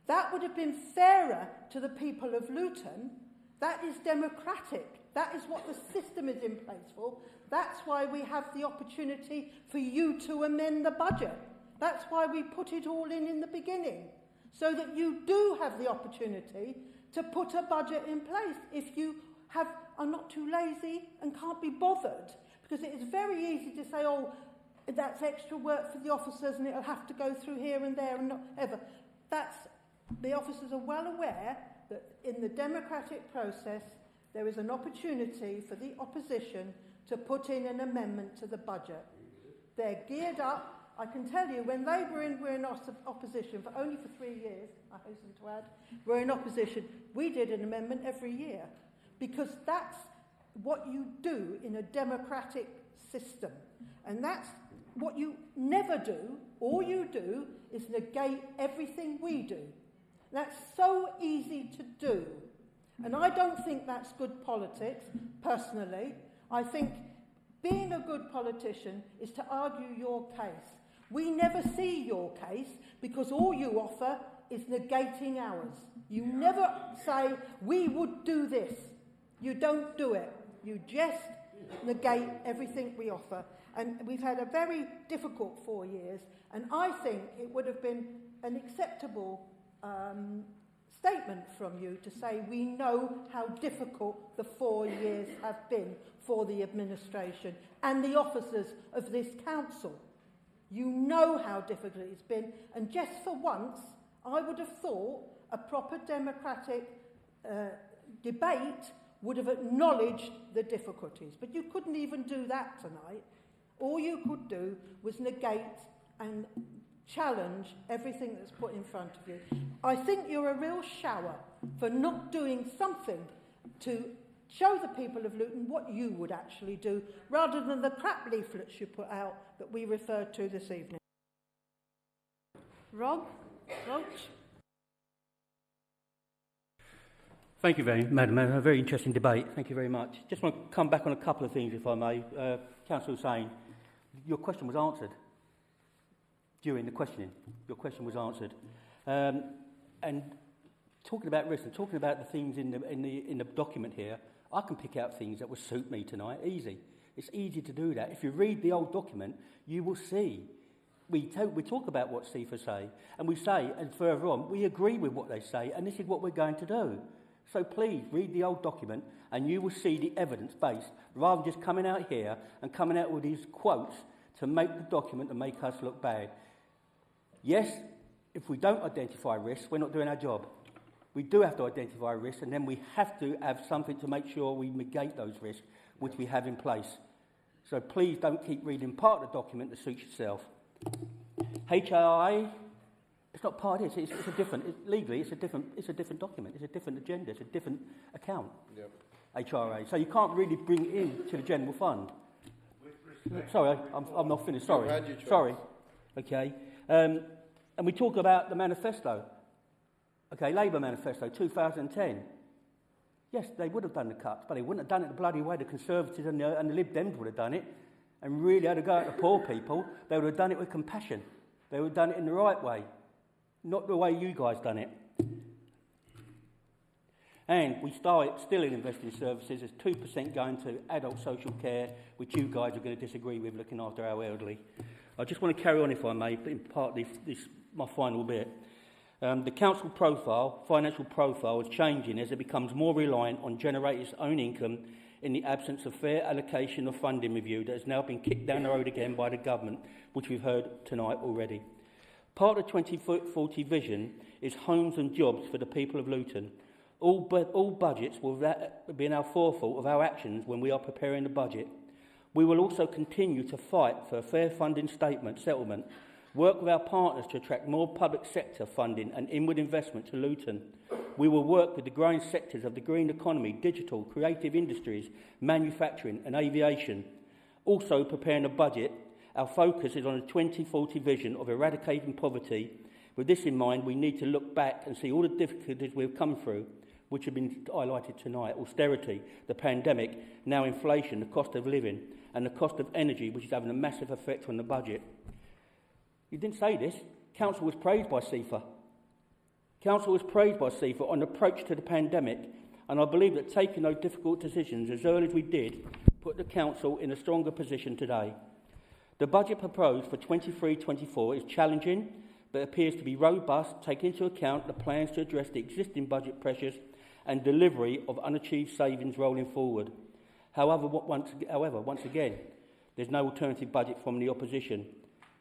That would have been fairer to the people of Luton, That is democratic. That is what the system is in place for. That's why we have the opportunity for you to amend the budget. That's why we put it all in the beginning, so that you do have the opportunity to put a budget in place if you are not too lazy and can't be bothered. Because it is very easy to say, oh, that's extra work for the officers and it'll have to go through here and there and not ever. The officers are well aware that in the democratic process there is an opportunity for the opposition to put in an amendment to the budget. They're geared up. I can tell you, when Labour were in opposition for only for 3 years, I hasten to add, we're in opposition, we did an amendment every year, because that's what you do in a democratic system. And that's what you never do. All you do is negate everything we do. That's so easy to do. And I don't think that's good politics, personally. I think being a good politician is to argue your case. We never see your case because all you offer is negating ours. You never say, we would do this. You don't do it. You just negate everything we offer. And we've had a very difficult 4 years, and I think it would have been an acceptable statement from you to say we know how difficult the 4 years have been for the administration and the officers of this council. You know how difficult it's been, and just for once, I would have thought a proper democratic debate would have acknowledged the difficulties. But you couldn't even do that tonight. All you could do was negate and challenge everything that's put in front of you. I think you're a real shower for not doing something to show the people of Luton what you would actually do, rather than the crap leaflets you put out that we referred to this evening. Rob Roach. Thank you, Madam Mayor. A very interesting debate. Thank you very much. Just want to come back on a couple of things, if I may. Councillor Hussain, your question was answered during the questioning. Your question was answered. And talking about risk and talking about the things in the document here, I can pick out things that would suit me tonight. Easy. It's easy to do that. If you read the old document, you will see. We talk about what CIFA say, and we say, and further on, we agree with what they say, and this is what we're going to do. So please, read the old document, and you will see the evidence based, rather than just coming out here and coming out with these quotes to make the document and make us look bad. Yes, if we don't identify risks, we're not doing our job. We do have to identify risks, and then we have to have something to make sure we negate those risks, which we have in place. So please don't keep reading part of the document that suits yourself. HRI, it's not part of this. It's a different. Legally, it's a different document. It's a different agenda. It's a different account. Yep. HRA. So you can't really bring it into the general fund. Sorry, I'm not finished. Sorry. Okay. And we talk about the manifesto. Okay, Labour manifesto, 2010. Yes, they would have done the cuts, but they wouldn't have done it the bloody way the Conservatives and the Lib Dems would have done it, and really had to go at the poor people. They would have done it with compassion. They would have done it in the right way, not the way you guys done it. And we still in investing services. There's 2% going to adult social care, which you guys are going to disagree with, looking after our elderly. I just want to carry on, if I may, in part this my final bit. The council profile, financial profile, is changing as it becomes more reliant on generating its own income in the absence of fair allocation of funding review that has now been kicked down the road again by the government, which we've heard tonight already. Part of the 2040 vision is homes and jobs for the people of Luton. All budgets will be in our forethought of our actions when we are preparing the budget. We will also continue to fight for a fair funding settlement, work with our partners to attract more public sector funding and inward investment to Luton. We will work with the growing sectors of the green economy, digital, creative industries, manufacturing and aviation. Also preparing a budget, our focus is on a 2040 vision of eradicating poverty. With this in mind, we need to look back and see all the difficulties we've come through, which have been highlighted tonight: austerity, the pandemic, now inflation, the cost of living, and the cost of energy, which is having a massive effect on the budget. You didn't say this. Council was praised by CIFA. Council was praised by CIFA on the approach to the pandemic. And I believe that taking those difficult decisions as early as we did put the Council in a stronger position today. The budget proposed for 23-24 is challenging, but appears to be robust, taking into account the plans to address the existing budget pressures and delivery of unachieved savings rolling forward. However, once again, there's no alternative budget from the opposition.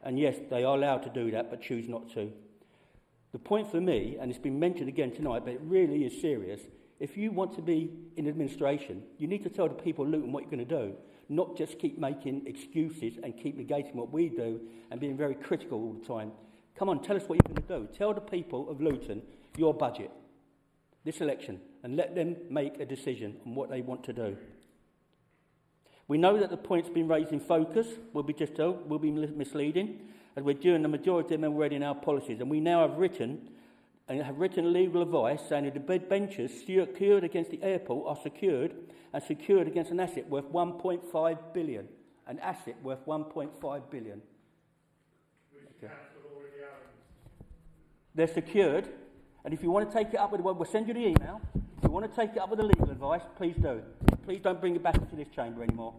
And yes, they are allowed to do that, but choose not to. The point for me, and it's been mentioned again tonight, but it really is serious, if you want to be in administration, you need to tell the people of Luton what you're going to do, not just keep making excuses and keep negating what we do and being very critical all the time. Come on, tell us what you're going to do. Tell the people of Luton your budget, this election, and let them make a decision on what they want to do. We know that the points being raised in focus will be misleading, as we're doing the majority of them already in our policies, and we now have written legal advice saying that the bed benches secured against the airport are secured against an asset worth 1.5 billion. An asset worth 1.5 billion. Okay. They're secured, and if you want to take it up with we'll send you the email. If you want to take it up with the legal advice, please do. Please don't bring it back into this chamber anymore.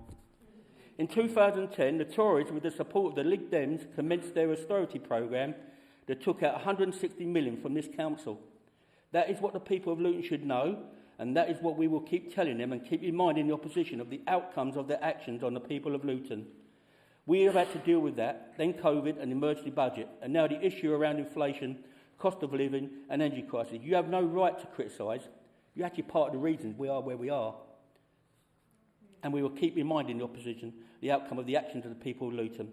In 2010, the Tories, with the support of the Lib Dems, commenced their austerity programme that took out 160 million from this council. That is what the people of Luton should know, and that is what we will keep telling them and keep in mind in the opposition of the outcomes of their actions on the people of Luton. We have had to deal with that, then COVID and the emergency budget, and now the issue around inflation, cost of living and energy crisis. You have no right to criticise. You're actually part of the reasons we are where we are. And we will keep reminding the opposition the outcome of the actions of the people of Luton.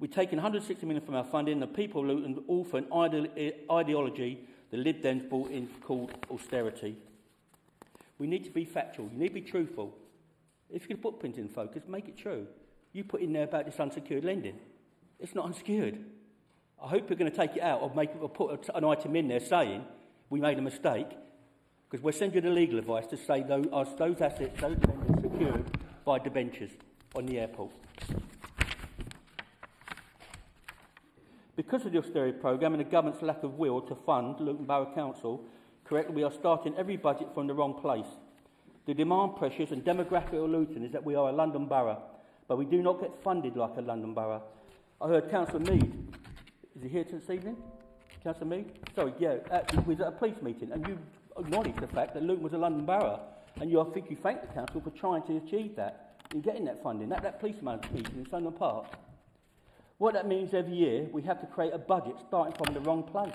We've taken 160 million from our funding. The people of Luton orphan ideology the Lib Dems brought in called austerity. We need to be factual. You need to be truthful. If you can put things in focus, make it true. You put in there about this unsecured lending. It's not unsecured. I hope you're going to take it out or put an item in there saying we made a mistake, because we'll send you the legal advice to say those assets, those lendings secured by debentures on the airport. Because of the austerity programme and the government's lack of will to fund Luton Borough Council correctly, we are starting every budget from the wrong place. The demand pressures and demographic of Luton is that we are a London borough, but we do not get funded like a London borough. I heard Councillor Mead, is he here this evening? Councillor Mead? Sorry, yeah, he was at a police meeting, and you acknowledged the fact that Luton was a London borough, and I think you thanked the council for trying to achieve that, in getting that funding, that police meeting in Sunderland Park. What that means every year, we have to create a budget starting from the wrong place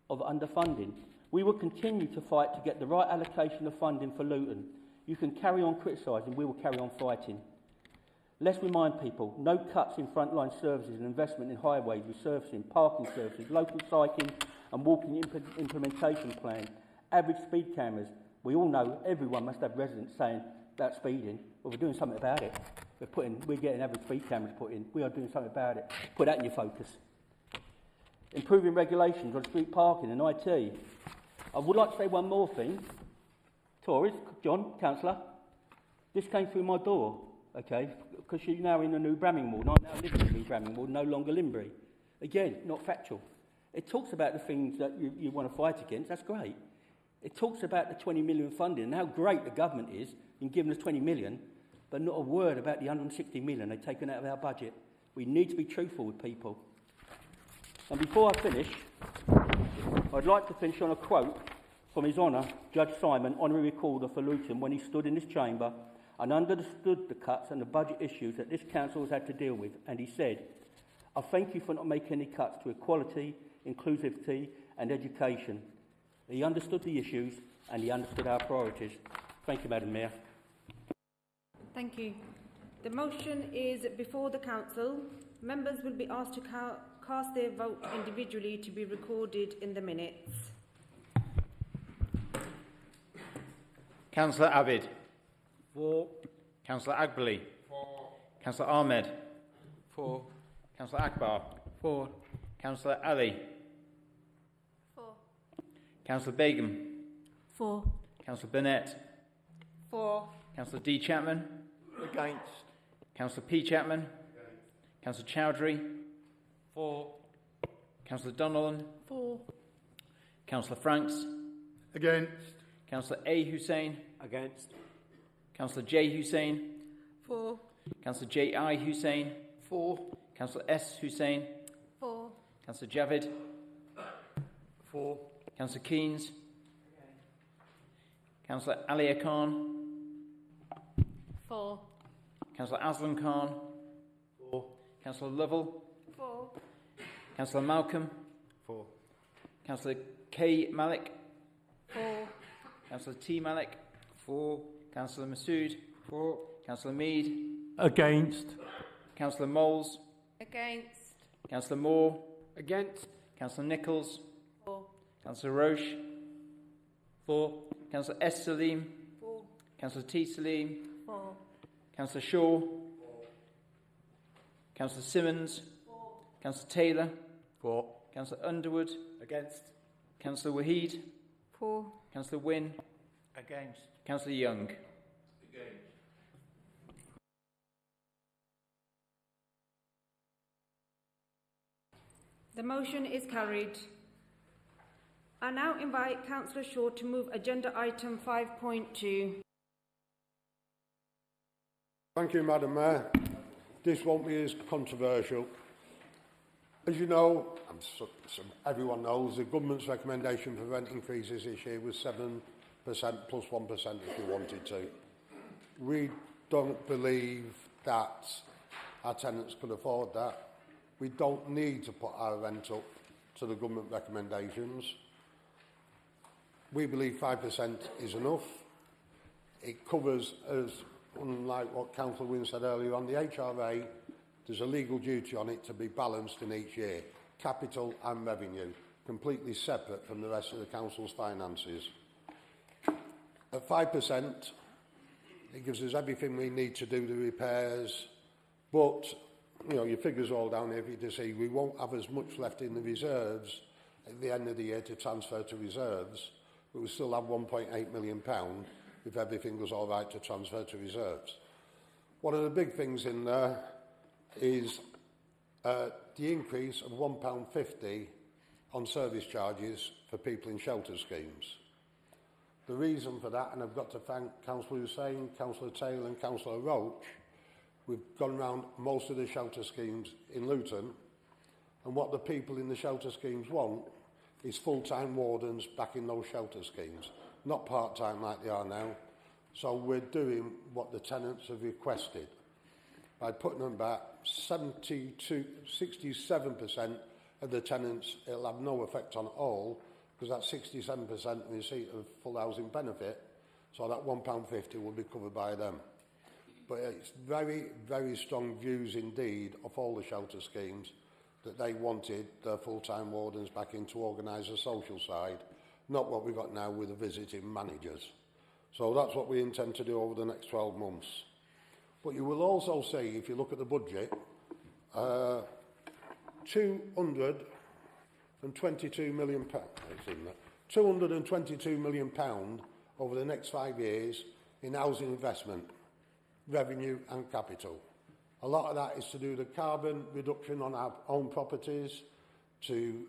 of underfunding. We will continue to fight to get the right allocation of funding for Luton. You can carry on criticising, we will carry on fighting. Let's remind people, no cuts in frontline services and investment in highways, resurfacing, parking services, local cycling and walking implementation plan, average speed cameras. We all know everyone must have residents saying about speeding. Well, we're doing something about it. We're getting average speed cameras put in. We are doing something about it. Put that in your focus. Improving regulations on street parking and IT. I would like to say one more thing. Tories, John, Councillor, this came through my door, okay, because you're now in the new Bramming Ward. I'm now living in the new Bramming Ward, no longer Limbury. Again, not factual. It talks about the things that you want to fight against. That's great. It talks about the 20 million funding and how great the government is in giving us 20 million, but not a word about the 160 million they've taken out of our budget. We need to be truthful with people. And before I finish, I'd like to finish on a quote from His Honour, Judge Simon, Honorary Recorder for Luton, when he stood in this chamber and understood the cuts and the budget issues that this council has had to deal with. And he said, "I thank you for not making any cuts to equality, inclusivity and education." He understood the issues and he understood our priorities. Thank you, Madam Mayor. Thank you. The motion is before the council. Members will be asked to cast their vote individually to be recorded in the minutes. Councillor Abid. For. Councillor Agbali. For. Councillor Ahmed. For. Councillor Akbar. For. Councillor Ali. For. Councillor Begum. For. Councillor Burnett. For. Councillor D. Chapman. Against. Councillor P. Chapman. Councillor Chowdhury. For. Councillor Donnellan. For. Councillor Franks. Against. Councillor A. Hussain. Against. Councillor J. Hussain. For. Councillor J. I. Hussain. For. Councillor S. Hussain. For. Councillor Javid. For. Councillor Keynes. Councillor Alia Khan. For. Councillor Aslam Khan. For. Councillor Lovell. For. Councillor Malcolm. For. Councillor K. Malik. For. Councillor T. Malik. For. Councillor Masood. For. Councillor Mead. Against. Councillor Moles. Against. Councillor Moore. Against. Councillor Nichols. For. Councillor Roche. For. Councillor S. Salim. For. Councillor T. Salim. For. Councillor Shaw. Councillor Simmons. Councillor Taylor. For. Councillor Underwood. Against. Councillor Wahid. For. Councillor Wynne. Against. Councillor Young. The motion is carried. I now invite Councillor Shaw to move agenda item 5.2. Thank you, Madam Mayor. This won't be as controversial. As you know, everyone knows, the government's recommendation for rent increases this year was 7% plus 1% if you wanted to. We don't believe that our tenants could afford that. We don't need to put our rent up to the government recommendations. We believe 5% is enough. It covers, as unlike what Councillor Wynne said earlier on, the HRA, there's a legal duty on it to be balanced in each year, capital and revenue, completely separate from the rest of the council's finances. At 5%, it gives us everything we need to do the repairs, but you know, your figures all down here for you to see, we won't have as much left in the reserves at the end of the year to transfer to reserves, but we still have £1.8 million if everything goes all right to transfer to reserves. One of the big things in there is the increase of £1.50 on service charges for people in shelter schemes. The reason for that, and I've got to thank Councillor Hussain, Councillor Taylor and Councillor Roach, we've gone round most of the shelter schemes in Luton, and what the people in the shelter schemes want is full-time wardens back in those shelter schemes, not part-time like they are now. So we're doing what the tenants have requested. By putting them back, 67% of the tenants, it'll have no effect on all, because that's 67% receipt of full housing benefit, so that £1.50 will be covered by them. But it's very, very strong views indeed of all the shelter schemes that they wanted their full-time wardens back in to organise the social side, not what we've got now with the visiting managers. So that's what we intend to do over the next 12 months. But you will also see, if you look at the budget, £222 million, £222 million over the next 5 years in housing investment, revenue and capital. A lot of that is to do the carbon reduction on our own properties, to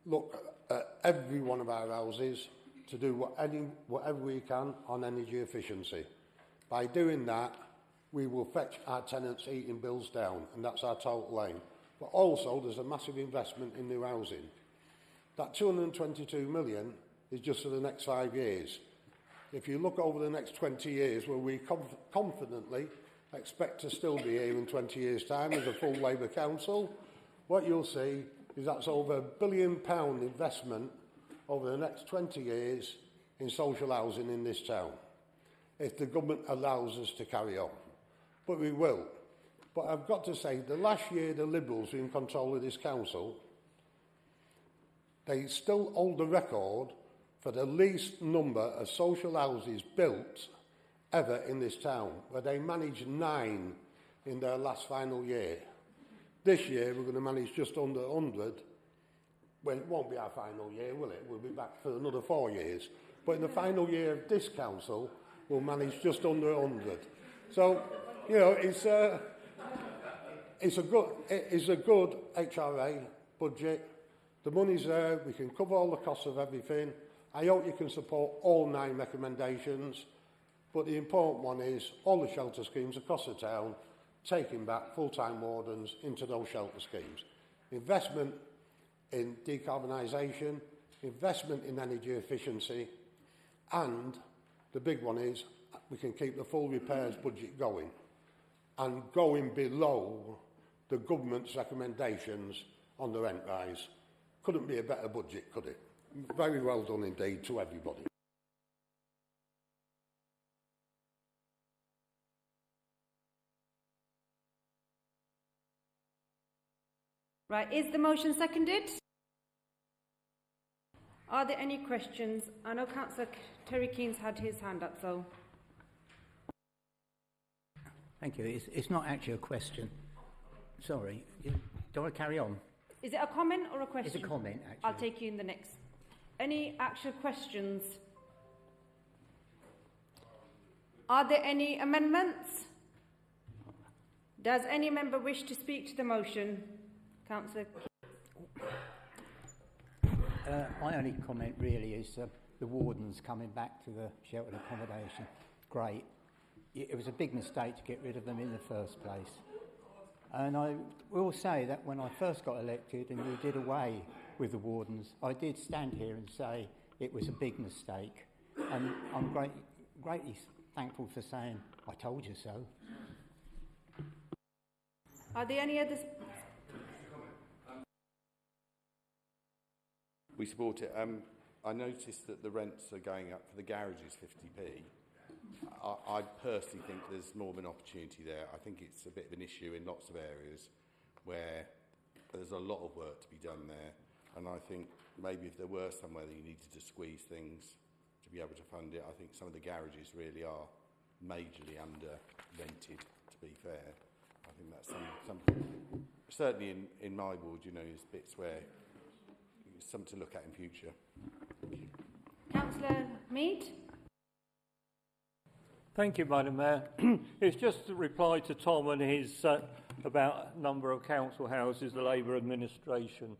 look at every one of our houses, to do whatever we can on energy efficiency. By doing that, we will fetch our tenants' heating bills down, and that's our total aim. But also, there's a massive investment in new housing. That £222 million is just for the next 5 years. If you look over the next 20 years, where we confidently expect to still be here in 20 years' time as a full Labour Council, what you'll see is that's over £1 billion investment over the next 20 years in social housing in this town, if the government allows us to carry on. But we will. But I've got to say, the last year the Liberals were in control of this council, they still hold the record for the least number of social houses built ever in this town, where they managed 9 in their last final year. This year we're going to manage just under 100. Well, it won't be our final year, will it? We'll be back for another 4 years. But in the final year of this council, we'll manage just under 100. So, you know, it's a good HRA budget. The money's there. We can cover all the costs of everything. I hope you can support all 9 recommendations, but the important one is all the shelter schemes across the town taking back full-time wardens into those shelter schemes. Investment in decarbonisation, investment in energy efficiency, and the big one is we can keep the full repairs budget going and going below the government's recommendations on the rent rise. Couldn't be a better budget, could it? Very well done indeed to everybody. Right, is the motion seconded? Are there any questions? I know Councillor Terry Keane's had his hand up, so... Thank you. It's not actually a question. Sorry. Do I carry on? Is it a comment or a question? It's a comment, actually. I'll take you in the next. Any actual questions? Are there any amendments? Does any member wish to speak to the motion? Councillor. My only comment really is the wardens coming back to the sheltered accommodation. Great. It was a big mistake to get rid of them in the first place. And I will say that when I first got elected and we did away with the wardens, I did stand here and say it was a big mistake. And I'm greatly thankful for saying, I told you so. Are there any others? We support it. I noticed that the rents are going up for the garages 50p. I personally think there's more of an opportunity there. I think it's a bit of an issue in lots of areas where there's a lot of work to be done there. And I think maybe if there were somewhere that you needed to squeeze things to be able to fund it, I think some of the garages really are majorly under-rented, to be fair. I think that's some certainly in my ward, you know, there's bits where it's something to look at in future. Thank you. Councillor Mead? Thank you, Madam Mayor. It's just a reply to Tom and his about number of council houses the Labour administration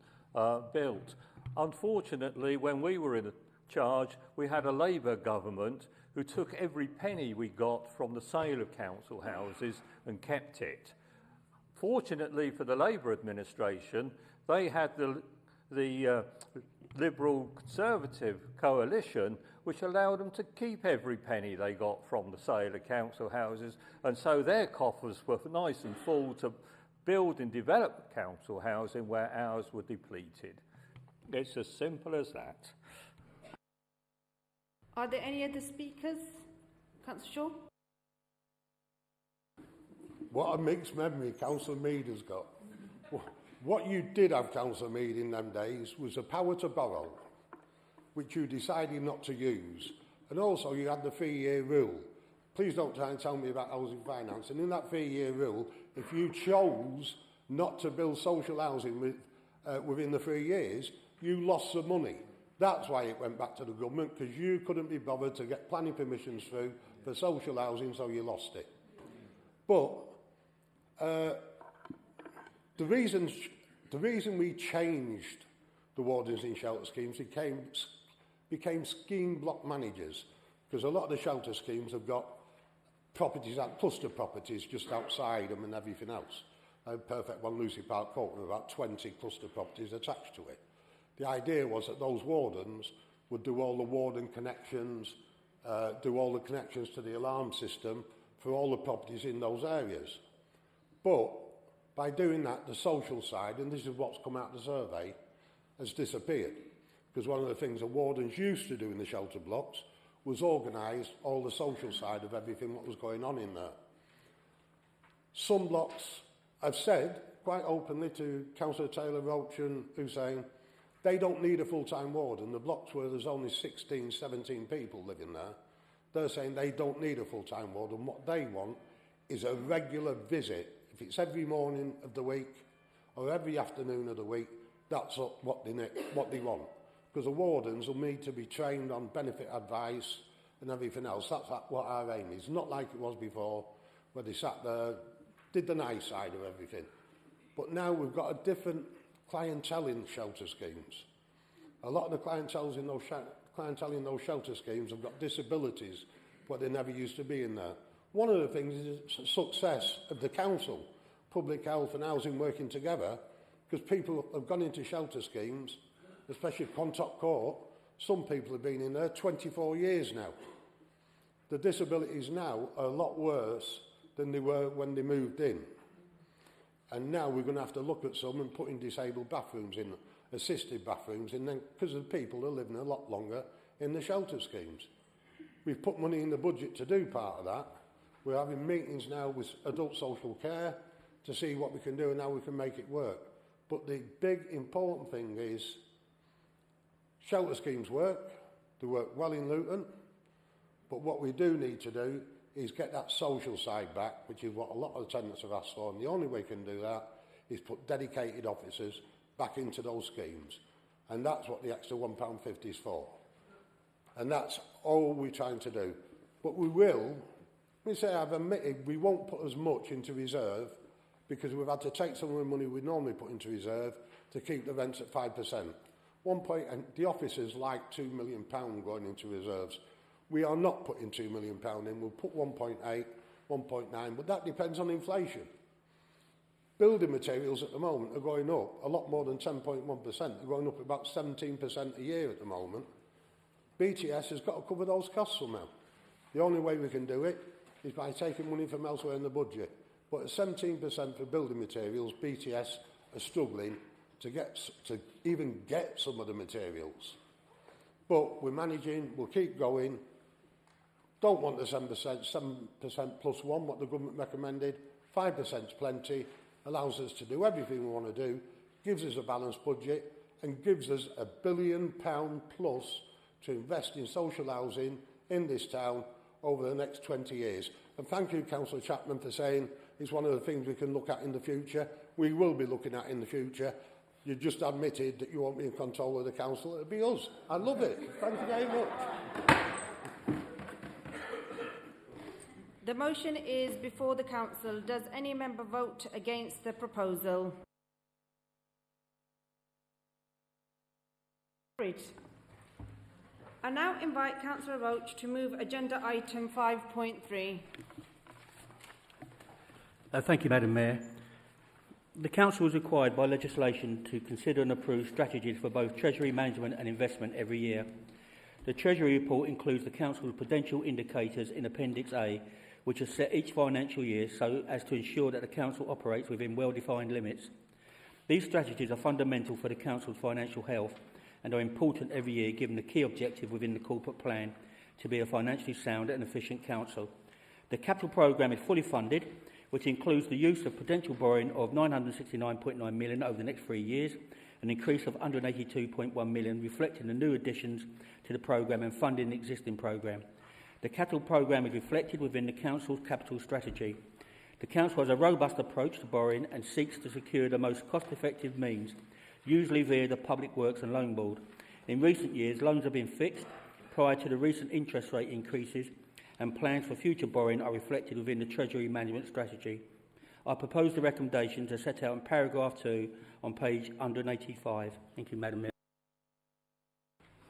built. Unfortunately, when we were in charge, we had a Labour government who took every penny we got from the sale of council houses and kept it. Fortunately for the Labour administration, they had the Liberal Conservative coalition, which allowed them to keep every penny they got from the sale of council houses, and so their coffers were nice and full to build and develop council housing where ours were depleted. It's as simple as that. Are there any other speakers? Councillor Shaw? What a mixed memory Councillor Mead has got. What you did have, Councillor Mead, in them days was the power to borrow, which you decided not to use. And also you had the 3-year rule. Please don't try and tell me about housing finance. And in that 3-year rule, if you chose not to build social housing within the 3 years, you lost the money. That's why it went back to the government, because you couldn't be bothered to get planning permissions through for social housing, so you lost it. But the reason we changed the wardens in shelter schemes became scheme block managers, because a lot of the shelter schemes have got properties, like cluster properties, just outside them and everything else. A perfect one, Lucy Park Court, with about 20 cluster properties attached to it. The idea was that those wardens would do all the warden connections, do all the connections to the alarm system for all the properties in those areas. But by doing that, the social side, and this is what's come out of the survey, has disappeared. Because one of the things the wardens used to do in the shelter blocks was organise all the social side of everything that was going on in there. Some blocks, I've said quite openly to Councillor Taylor Roach and Hussein, they don't need a full-time warden. The blocks where there's only 16, 17 people living there, they're saying they don't need a full-time warden. What they want is a regular visit. If it's every morning of the week or every afternoon of the week, that's what they want. Because the wardens will need to be trained on benefit advice and everything else. That's what our aim is. Not like it was before, where they sat there, did the nice side of everything. But now we've got a different clientele in shelter schemes. A lot of the clientele in those clientele in those shelter schemes have got disabilities, but they never used to be in there. One of the things is the success of the council, public health and housing working together, because people have gone into shelter schemes, especially Contock Court. Some people have been in there 24 years now. The disabilities now are a lot worse than they were when they moved in. And now we're going to have to look at some and put in disabled bathrooms in, assisted bathrooms in, because the people are living a lot longer in the shelter schemes. We've put money in the budget to do part of that. We're having meetings now with adult social care to see what we can do and how we can make it work. But the big important thing is shelter schemes work. They work well in Luton. But what we do need to do is get that social side back, which is what a lot of the tenants have asked for. And the only way we can do that is put dedicated officers back into those schemes. And that's what the extra £1.50 is for. And that's all we're trying to do. But we will, let me say I've admitted, we won't put as much into reserve because we've had to take some of the money we'd normally put into reserve to keep the rents at 5%. And the officers like £2 million going into reserves. We are not putting £2 million in. We'll put 1.8, 1.9, but that depends on inflation. Building materials at the moment are going up a lot more than 10.1%. They're going up about 17% a year at the moment. BTS has got to cover those costs somehow. The only way we can do it is by taking money from elsewhere in the budget. But at 17% for building materials, BTS are struggling to even get some of the materials. But we're managing, we'll keep going. Don't want the 7% plus 1, what the government recommended. 5% is plenty, allows us to do everything we want to do, gives us a balanced budget, and gives us £1 billion plus to invest in social housing in this town over the next 20 years. And thank you, Councillor Chapman, for saying it's one of the things we can look at in the future. We will be looking at in the future. You just admitted that you won't be in control of the council. It'll be us. I love it. Thank you very much. The motion is before the council. Does any member vote against the proposal? Carried. I now invite Councillor Roach to move agenda item 5.3. Thank you, Madam Mayor. The Council is required by legislation to consider and approve strategies for both Treasury management and investment every year. The Treasury report includes the Council's prudential indicators in Appendix A, which are set each financial year so as to ensure that the Council operates within well-defined limits. These strategies are fundamental for the Council's financial health and are important every year given the key objective within the corporate plan to be a financially sound and efficient Council. The capital programme is fully funded, which includes the use of potential borrowing of £969.9 million over the next 3 years, an increase of £182.1 million, reflecting the new additions to the programme and funding the existing programme. The capital programme is reflected within the Council's capital strategy. The Council has a robust approach to borrowing and seeks to secure the most cost-effective means, usually via the Public Works and Loan Board. In recent years, loans have been fixed prior to the recent interest rate increases, and plans for future borrowing are reflected within the Treasury Management Strategy. I propose the recommendations are set out in paragraph 2 on page 185. Thank you, Madam Mayor.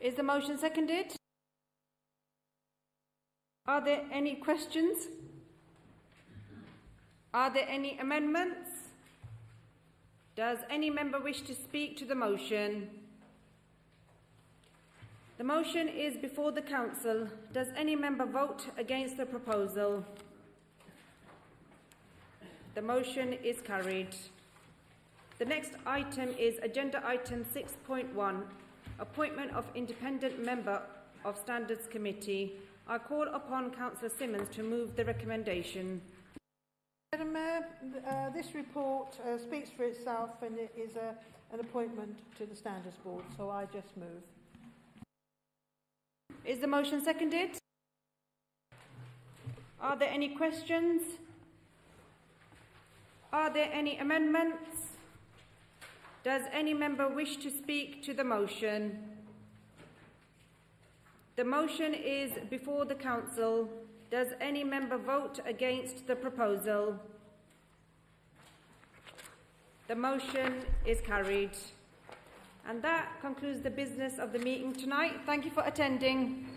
Is the motion seconded? Are there any questions? Are there any amendments? Does any member wish to speak to the motion? The motion is before the Council. Does any member vote against the proposal? The motion is carried. The next item is agenda item 6.1, appointment of independent member of Standards Committee. I call upon Councillor Simmons to move the recommendation. Madam Mayor, this report speaks for itself and it is an appointment to the Standards Board, so I just move. Is the motion seconded? Are there any questions? Are there any amendments? Does any member wish to speak to the motion? The motion is before the Council. Does any member vote against the proposal? The motion is carried. And that concludes the business of the meeting tonight. Thank you for attending.